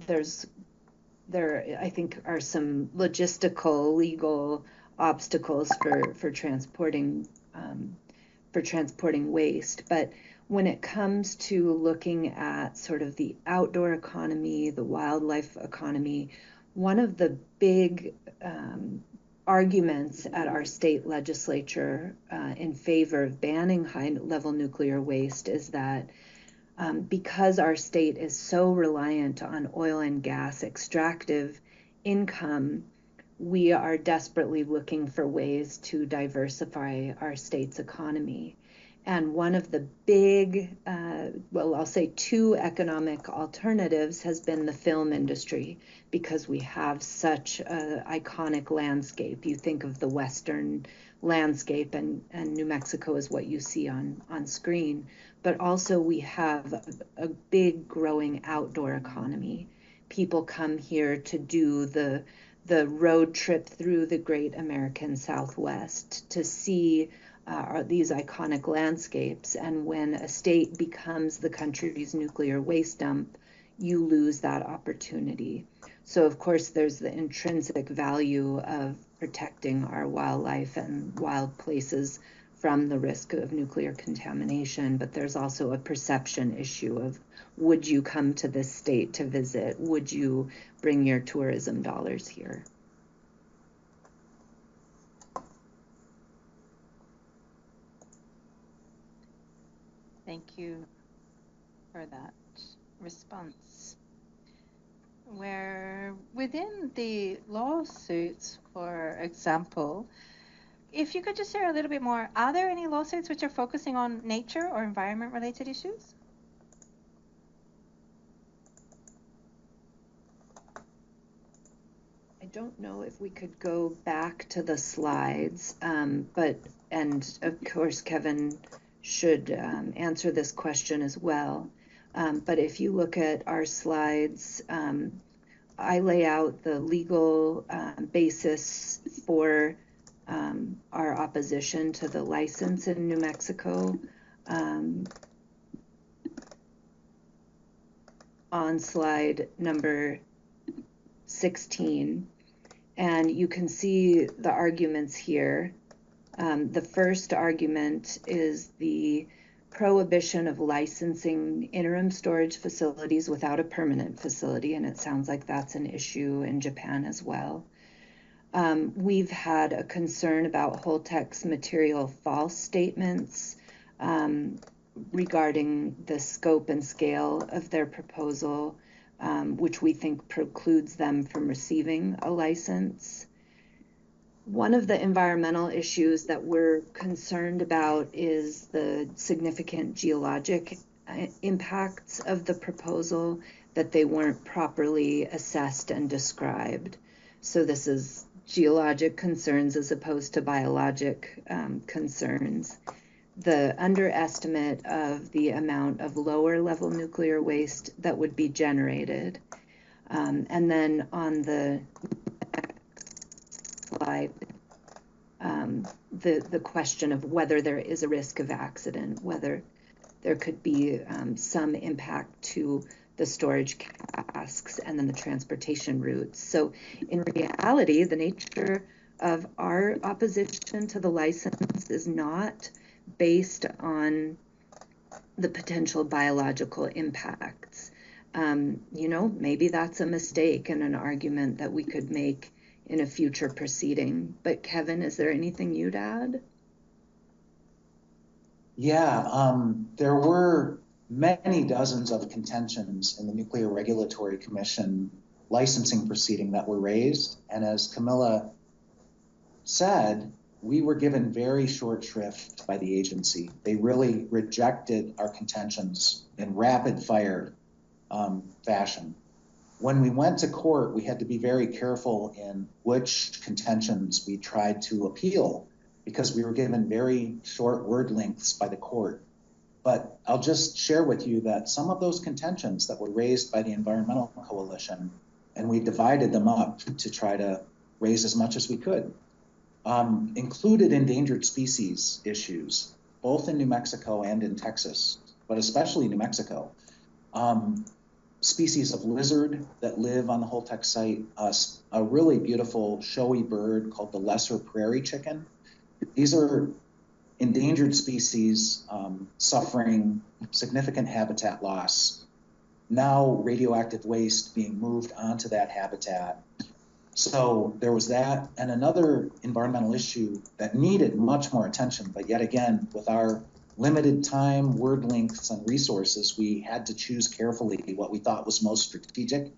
I think are some logistical, legal obstacles for transporting waste. But when it comes to looking at sort of the outdoor economy, the wildlife economy, one of the big arguments at our state legislature in favor of banning high-level nuclear waste is that because our state is so reliant on oil and gas extractive income, we are desperately looking for ways to diversify our state's economy. And one of the big, I'll say two economic alternatives has been the film industry, because we have such an iconic landscape. You think of the Western landscape, and New Mexico is what you see on screen. But also we have a big growing outdoor economy. People come here to do the road trip through the great American Southwest to see these iconic landscapes. And when a state becomes the country's nuclear waste dump, you lose that opportunity. So of course there's the intrinsic value of protecting our wildlife and wild places from the risk of nuclear contamination, but there's also a perception issue of, would you come to this state to visit? Would you bring your tourism dollars here? Thank you for that response. Where within the lawsuits, for example, if you could just share a little bit more, are there any lawsuits which are focusing on nature or environment related issues? I don't know if we could go back to the slides, and of course Kevin should answer this question as well. But if you look at our slides, I lay out the legal basis for our opposition to the license in New Mexico on slide number 16. And you can see the arguments here. The first argument is the prohibition of licensing interim storage facilities without a permanent facility, and it sounds like that's an issue in Japan as well. We've had a concern about Holtec's material false statements regarding the scope and scale of their proposal, which we think precludes them from receiving a license. One of the environmental issues that we're concerned about is the significant geologic impacts of the proposal, that they weren't properly assessed and described. So this is geologic concerns as opposed to biologic concerns. The underestimate of the amount of lower level nuclear waste that would be generated. And then on the next slide, the question of whether there is a risk of accident, whether there could be some impact to the storage casks and then the transportation routes. So in reality, the nature of our opposition to the license is not based on the potential biological impacts. Maybe that's a mistake and an argument that we could make in a future proceeding. But Kevin, is there anything you'd add? Yeah, there were many dozens of contentions in the Nuclear Regulatory Commission licensing proceeding that were raised. And as Camilla said, we were given very short shrift by the agency. They really rejected our contentions in rapid fire fashion. When we went to court, we had to be very careful in which contentions we tried to appeal, because we were given very short word lengths by the court. But I'll just share with you that some of those contentions that were raised by the Environmental Coalition, and we divided them up to try to raise as much as we could, included endangered species issues, both in New Mexico and in Texas, but especially New Mexico. Species of lizard that live on the Holtec site, a really beautiful showy bird called the lesser prairie chicken. These are endangered species suffering significant habitat loss. Now radioactive waste being moved onto that habitat. So there was that, and another environmental issue that needed much more attention, but yet again, with our limited time, word lengths, and resources, we had to choose carefully what we thought was most strategic.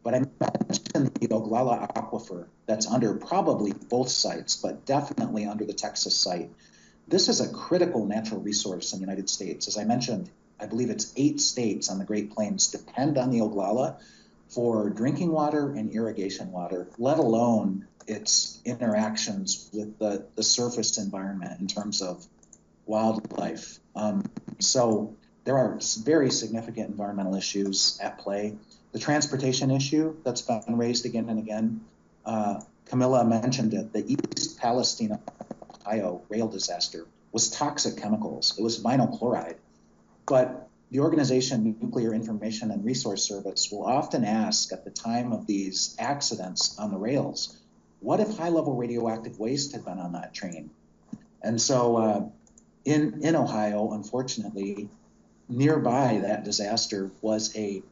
But I mentioned the Oglala aquifer that's under probably both sites, but definitely under the Texas site. This is a critical natural resource in the United States. As I mentioned, I believe it's 8 states on the Great Plains depend on the Oglala for drinking water and irrigation water, let alone its interactions with the surface environment in terms of wildlife. So there are very significant environmental issues at play. The transportation issue that's been raised again and again, Camilla mentioned it, the East Palestine, Ohio rail disaster was toxic chemicals. It was vinyl chloride. But the organization Nuclear Information and Resource Service will often ask at the time of these accidents on the rails, what if high-level radioactive waste had been on that train? And so in Ohio, unfortunately, nearby that disaster was a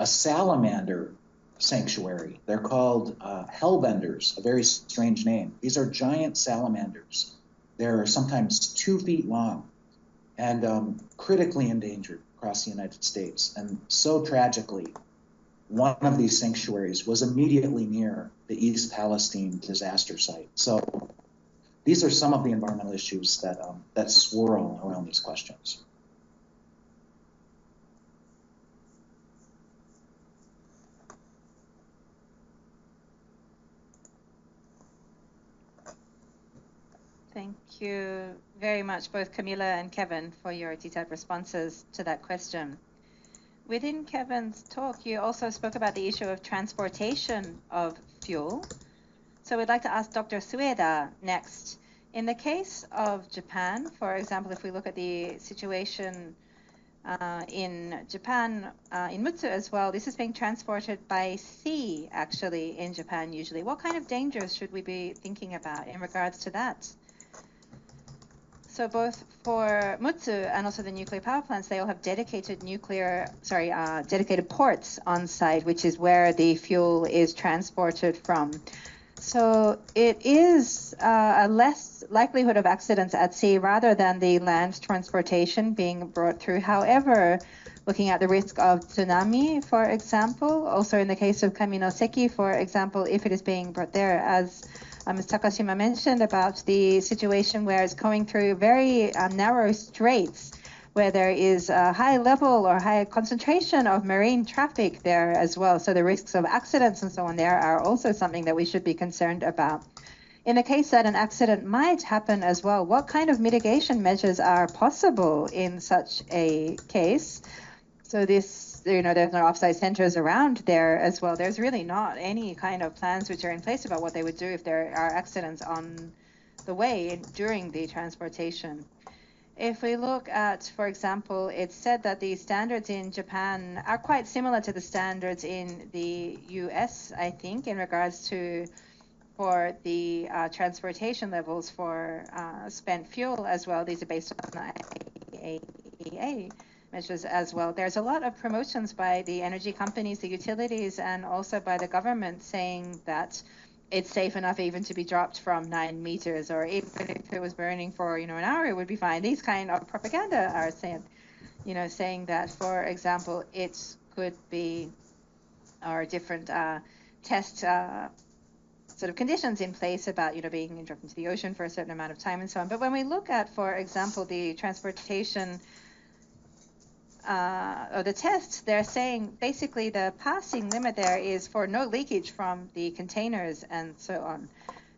salamander sanctuary. They're called hellbenders, a very strange name. These are giant salamanders. They're sometimes 2 feet long and critically endangered across the United States. And so tragically, one of these sanctuaries was immediately near the East Palestine disaster site. So these are some of the environmental issues that swirl around these questions. Thank you very much, both Camilla and Kevin, for your detailed responses to that question. Within Kevin's talk, you also spoke about the issue of transportation of fuel. So we'd like to ask Dr. Sueda next. In the case of Japan, for example, if we look at the situation in Japan, in Mutsu as well, this is being transported by sea, actually, in Japan usually. What kind of dangers should we be thinking about in regards to that? So both for Mutsu and also the nuclear power plants, they all have dedicated dedicated ports on site, which is where the fuel is transported from. So it is a less likelihood of accidents at sea rather than the land transportation being brought through. However, looking at the risk of tsunami, for example, also in the case of Kaminoseki, for example, if it is being brought there, as Ms. Takashima mentioned about the situation where it's going through very narrow straits, where there is a high level or high concentration of marine traffic there as well. So the risks of accidents and so on there are also something that we should be concerned about. In the case that an accident might happen as well, what kind of mitigation measures are possible in such a case? So this, there's no offsite centers around there as well. There's really not any kind of plans which are in place about what they would do if there are accidents on the way during the transportation. If we look at, for example, it's said that the standards in Japan are quite similar to the standards in the US, I think, in regards to for the transportation levels for spent fuel as well. These are based on IAEA measures as well. There's a lot of promotions by the energy companies, the utilities, and also by the government saying that it's safe enough even to be dropped from 9 meters, or even if it was burning for an hour, it would be fine. These kind of propaganda are saying that, for example, it could be, or different test sort of conditions in place about being dropped into the ocean for a certain amount of time and so on. But when we look at, for example, the transportation or the tests, they're saying basically the passing limit there is for no leakage from the containers and so on.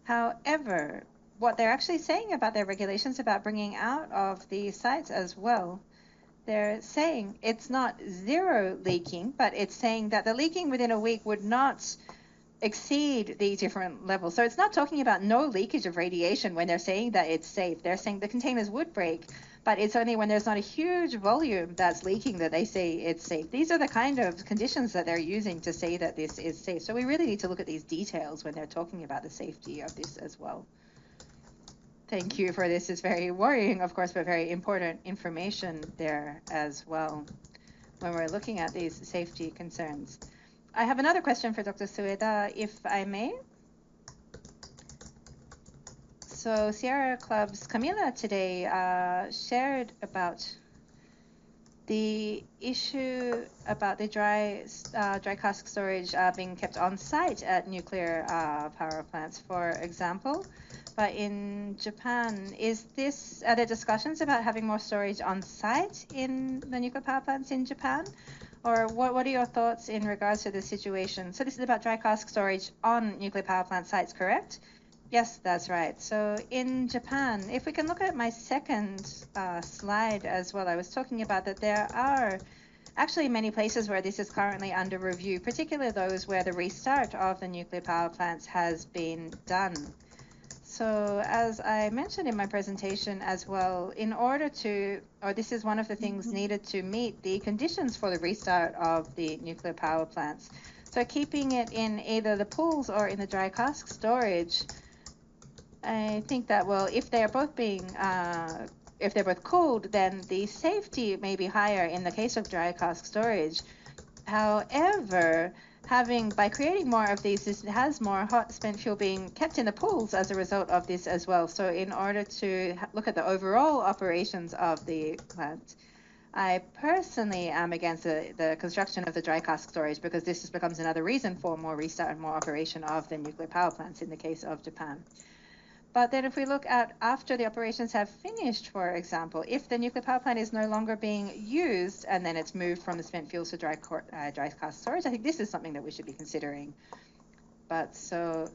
However, what they're actually saying about their regulations about bringing out of the sites as well. They're saying it's not zero leaking, but it's saying that the leaking within a week would not exceed the different levels. So it's not talking about no leakage of radiation when they're saying that it's safe. They're saying the containers would break, but it's only when there's not a huge volume that's leaking that they say it's safe. These are the kind of conditions that they're using to say that this is safe. So we really need to look at these details when they're talking about the safety of this as well. Thank you for this. It's very worrying, of course, but very important information there as well when we're looking at these safety concerns. I have another question for Dr. Sueda, if I may. So Sierra Club's Camila today shared about the issue about the dry cask storage being kept on site at nuclear power plants, for example. But in Japan, are there discussions about having more storage on site in the nuclear power plants in Japan? Or what are your thoughts in regards to this situation? So this is about dry cask storage on nuclear power plant sites, correct? Yes, that's right. So in Japan, if we can look at my second slide as well, I was talking about that there are actually many places where this is currently under review, particularly those where the restart of the nuclear power plants has been done. So as I mentioned in my presentation as well, this is one of the things needed to meet the conditions for the restart of the nuclear power plants. So keeping it in either the pools or in the dry cask storage, I think that, well, if they're both cooled, then the safety may be higher in the case of dry cask storage. However, by creating more of these, this has more hot spent fuel being kept in the pools as a result of this as well. So in order to look at the overall operations of the plant, I personally am against the construction of the dry cask storage, because this just becomes another reason for more restart and more operation of the nuclear power plants in the case of Japan. But then if we look at after the operations have finished, for example, if the nuclear power plant is no longer being used and then it's moved from the spent fuels to dry cask storage, I think this is something that we should be considering. But so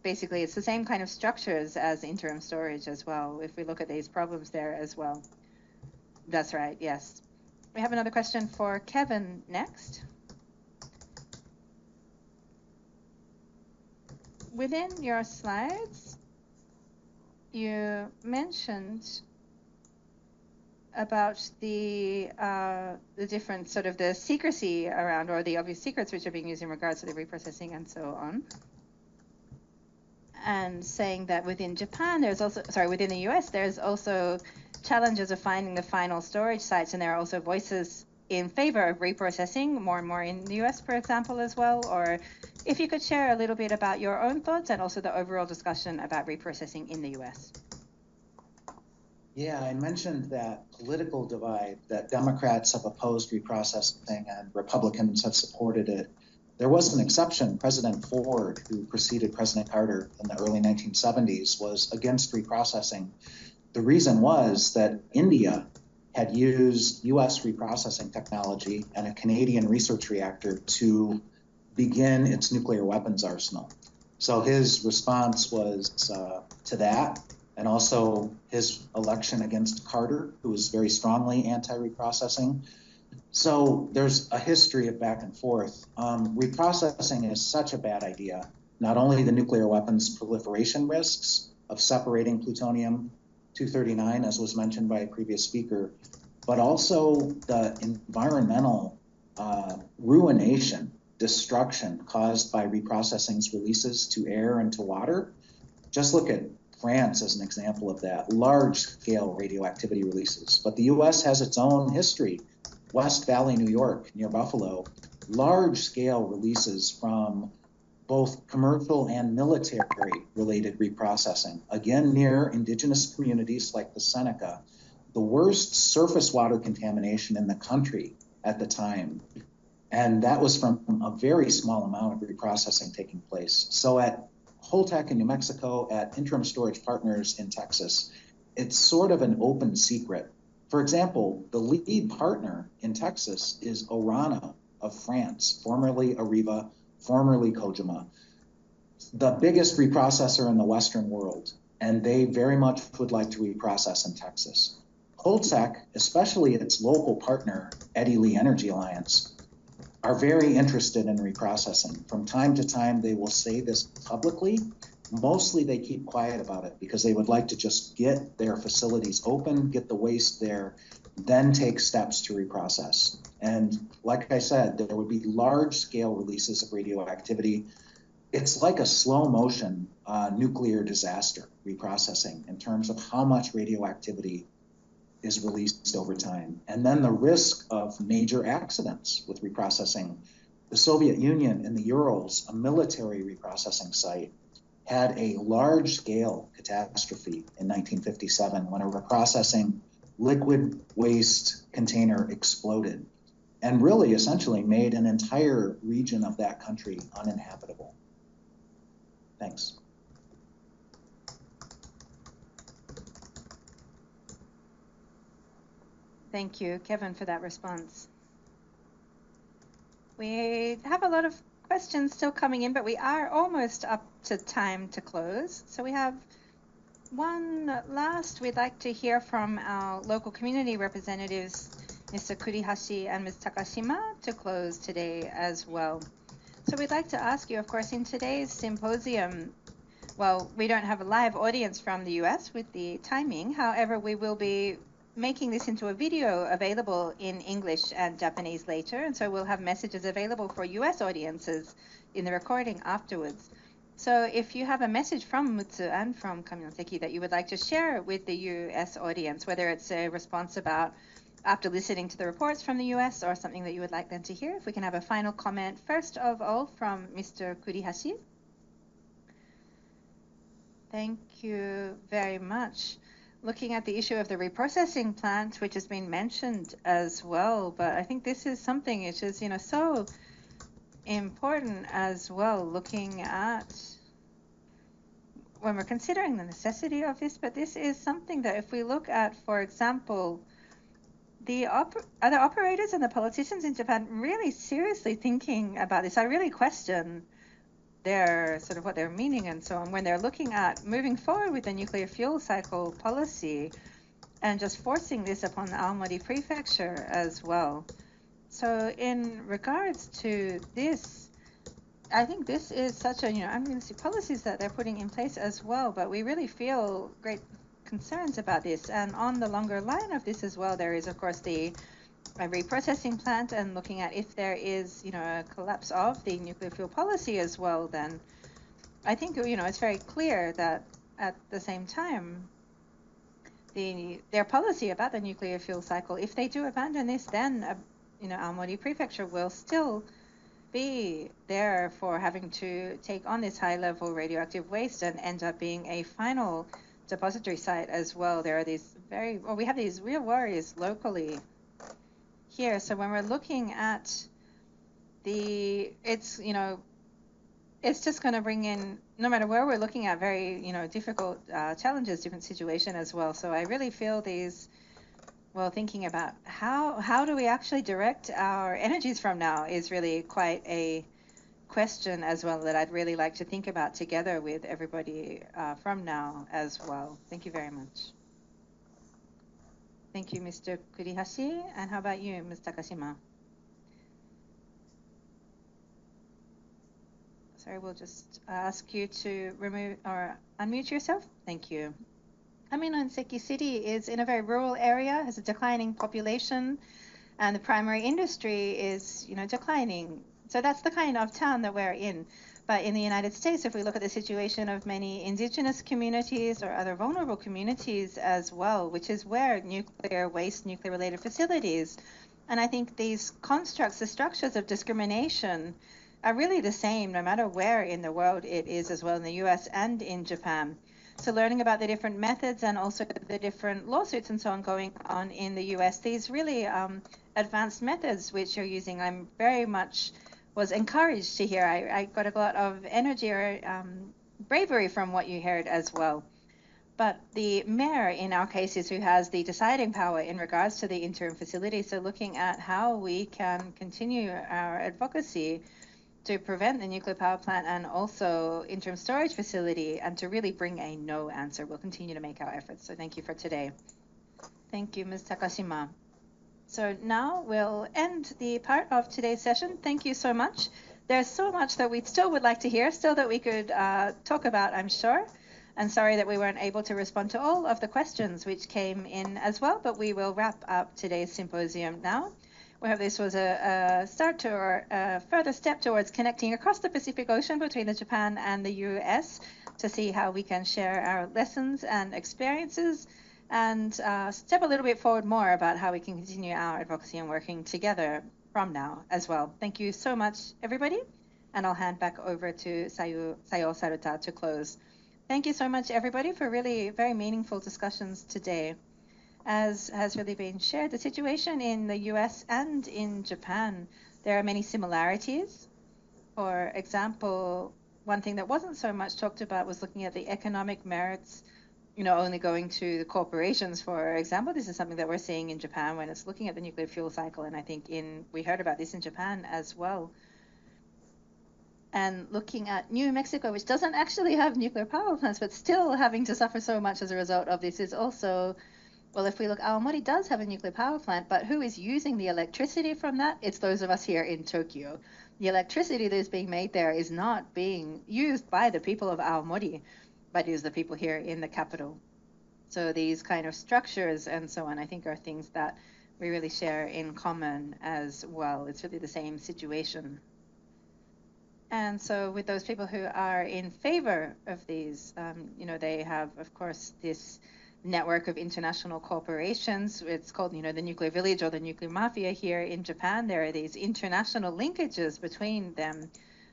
basically it's the same kind of structures as interim storage as well, if we look at these problems there as well. That's right, yes. We have another question for Kevin next. Within your slides, you mentioned about the different sort of the secrecy around, or the obvious secrets which are being used in regards to the reprocessing and so on. And saying that within the US, there's also challenges of finding the final storage sites, and there are also voices in favor of reprocessing more and more in the US, for example, as well. Or if you could share a little bit about your own thoughts and also the overall discussion about reprocessing in the US. Yeah, I mentioned that political divide, that Democrats have opposed reprocessing and Republicans have supported it. There was an exception. President Ford, who preceded President Carter in the early 1970s, was against reprocessing. The reason was that India had used US reprocessing technology and a Canadian research reactor to begin its nuclear weapons arsenal. So his response was to that, and also his election against Carter, who was very strongly anti-reprocessing. So there's a history of back and forth. Reprocessing is such a bad idea. Not only the nuclear weapons proliferation risks of separating plutonium-239, as was mentioned by a previous speaker, but also the environmental ruination, destruction caused by reprocessing's releases to air and to water. Just look at France as an example of that, large-scale radioactivity releases. But the US has its own history. West Valley, New York, near Buffalo, large-scale releases from both commercial and military-related reprocessing, again near indigenous communities like the Seneca, the worst surface water contamination in the country at the time. And that was from a very small amount of reprocessing taking place. So at Holtec in New Mexico, at Interim Storage Partners in Texas, it's sort of an open secret. For example, the lead partner in Texas is Orano of France, formerly Areva, formerly Kojima, the biggest reprocessor in the Western world. and they very much would like to reprocess in Texas. Holtec, especially its local partner, Eddy Lee Energy Alliance, are very interested in reprocessing. From time to time, they will say this publicly. Mostly they keep quiet about it because they would like to just get their facilities open, get the waste there, then take steps to reprocess. And like I said, there would be large-scale releases of radioactivity. It's like a slow motion nuclear disaster reprocessing in terms of how much radioactivity is released over time. And then the risk of major accidents with reprocessing. The Soviet Union in the Urals, a military reprocessing site, had a large-scale catastrophe in 1957 when a reprocessing liquid waste container exploded and really essentially made an entire region of that country uninhabitable. Thanks. Thank you, Kevin, for that response. We have a lot of questions still coming in, but we are almost up to time to close. So we have one last. We'd like to hear from our local community representatives, Mr. Kurihashi and Ms. Takashima, to close today as well. So we'd like to ask you, of course, in today's symposium, well, we don't have a live audience from the US with the timing. However, we will be making this into a video available in English and Japanese later, and so we'll have messages available for US audiences in the recording afterwards. So if you have a message from Mutsu and from Kamionseki that you would like to share with the US audience, whether it's a response about after listening to the reports from the US or something that you would like them to hear, if we can have a final comment first of all from Mr. Kurihashi. Thank you very much. Looking at the issue of the reprocessing plant, which has been mentioned as well, but I think this is something which is, so important as well, looking at when we're considering the necessity of this, but this is something that if we look at, for example, the other operators and the politicians in Japan really seriously thinking about this. I really question their sort of what they're meaning and so on when they're looking at moving forward with the nuclear fuel cycle policy and just forcing this upon the Aomori Prefecture as well. So in regards to this, I think this is such a, unrealistic policies that they're putting in place as well, but we really feel great concerns about this. And on the longer line of this as well, there is of course the reprocessing plant, and looking at if there is, a collapse of the nuclear fuel policy as well, then I think, it's very clear that at the same time, their policy about the nuclear fuel cycle, if they do abandon this, then, Aomori Prefecture will still be there for having to take on this high-level radioactive waste and end up being a final depository site as well. There are these we have these real worries locally here. So when we're looking at it's just going to bring in, no matter where we're looking at, very, difficult challenges, different situation as well. So I really feel thinking about how do we actually direct our energies from now is really quite a question as well that I'd really like to think about together with everybody from now as well. Thank you very much. Thank you, Mr. Kurihashi. And how about you, Ms. Takashima? Sorry, we'll just ask you to remove or unmute yourself. Thank you. Kamionseki City is in a very rural area, has a declining population, and the primary industry is, declining. So that's the kind of town that we're in. But in the United States, if we look at the situation of many indigenous communities or other vulnerable communities as well, which is where nuclear waste, nuclear-related facilities, and I think these constructs, the structures of discrimination are really the same no matter where in the world it is as well, in the US and in Japan. So learning about the different methods and also the different lawsuits and so on going on in the US, these really advanced methods which you're using, I'm very much was encouraged to hear. I got a lot of energy or bravery from what you heard as well. But the mayor in our case is who has the deciding power in regards to the interim facility. So looking at how we can continue our advocacy to prevent the nuclear power plant and also interim storage facility, and to really bring a no answer. We'll continue to make our efforts. So thank you for today. Thank you, Ms. Takashima. So now we'll end the part of today's session. Thank you so much. There's so much that we still would like to hear, still that we could talk about, I'm sure. And sorry that we weren't able to respond to all of the questions which came in as well, but we will wrap up today's symposium now. We hope this was a start to or a further step towards connecting across the Pacific Ocean between Japan and the US to see how we can share our lessons and experiences, and step a little bit forward more about how we can continue our advocacy and working together from now as well. Thank you so much, everybody, and I'll hand back over to Sayo Saruta to close. Thank you so much, everybody, for really very meaningful discussions today. As has really been shared, the situation in the US and in Japan, there are many similarities. For example, one thing that wasn't so much talked about was looking at the economic merits, only going to the corporations, for example. This is something that we're seeing in Japan when it's looking at the nuclear fuel cycle, and I think we heard about this in Japan as well. And looking at New Mexico, which doesn't actually have nuclear power plants, but still having to suffer so much as a result of this, is also, well, if we look, Aomori does have a nuclear power plant, but who is using the electricity from that? It's those of us here in Tokyo. The electricity that is being made there is not being used by the people of Aomori, but is the people here in the capital. So these kind of structures and so on, I think, are things that we really share in common as well. It's really the same situation. And so with those people who are in favor of these, they have, of course, this network of international corporations. It's called, the Nuclear Village or the Nuclear Mafia here in Japan. There are these international linkages between them,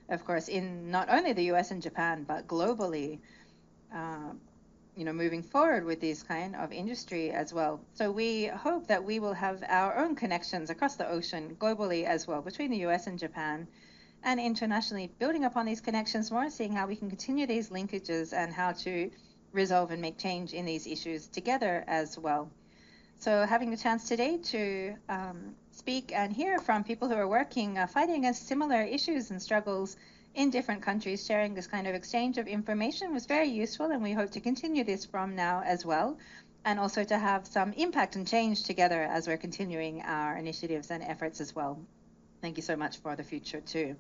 of course, in not only the US and Japan, but globally, moving forward with this kind of industry as well. So we hope that we will have our own connections across the ocean globally as well, between the US and Japan, and internationally, building upon these connections more, seeing how we can continue these linkages and how to resolve and make change in these issues together as well. So having the chance today to speak and hear from people who are working, fighting against similar issues and struggles in different countries, sharing this kind of exchange of information was very useful, and we hope to continue this from now as well, and also to have some impact and change together as we're continuing our initiatives and efforts as well. Thank you so much for the future too.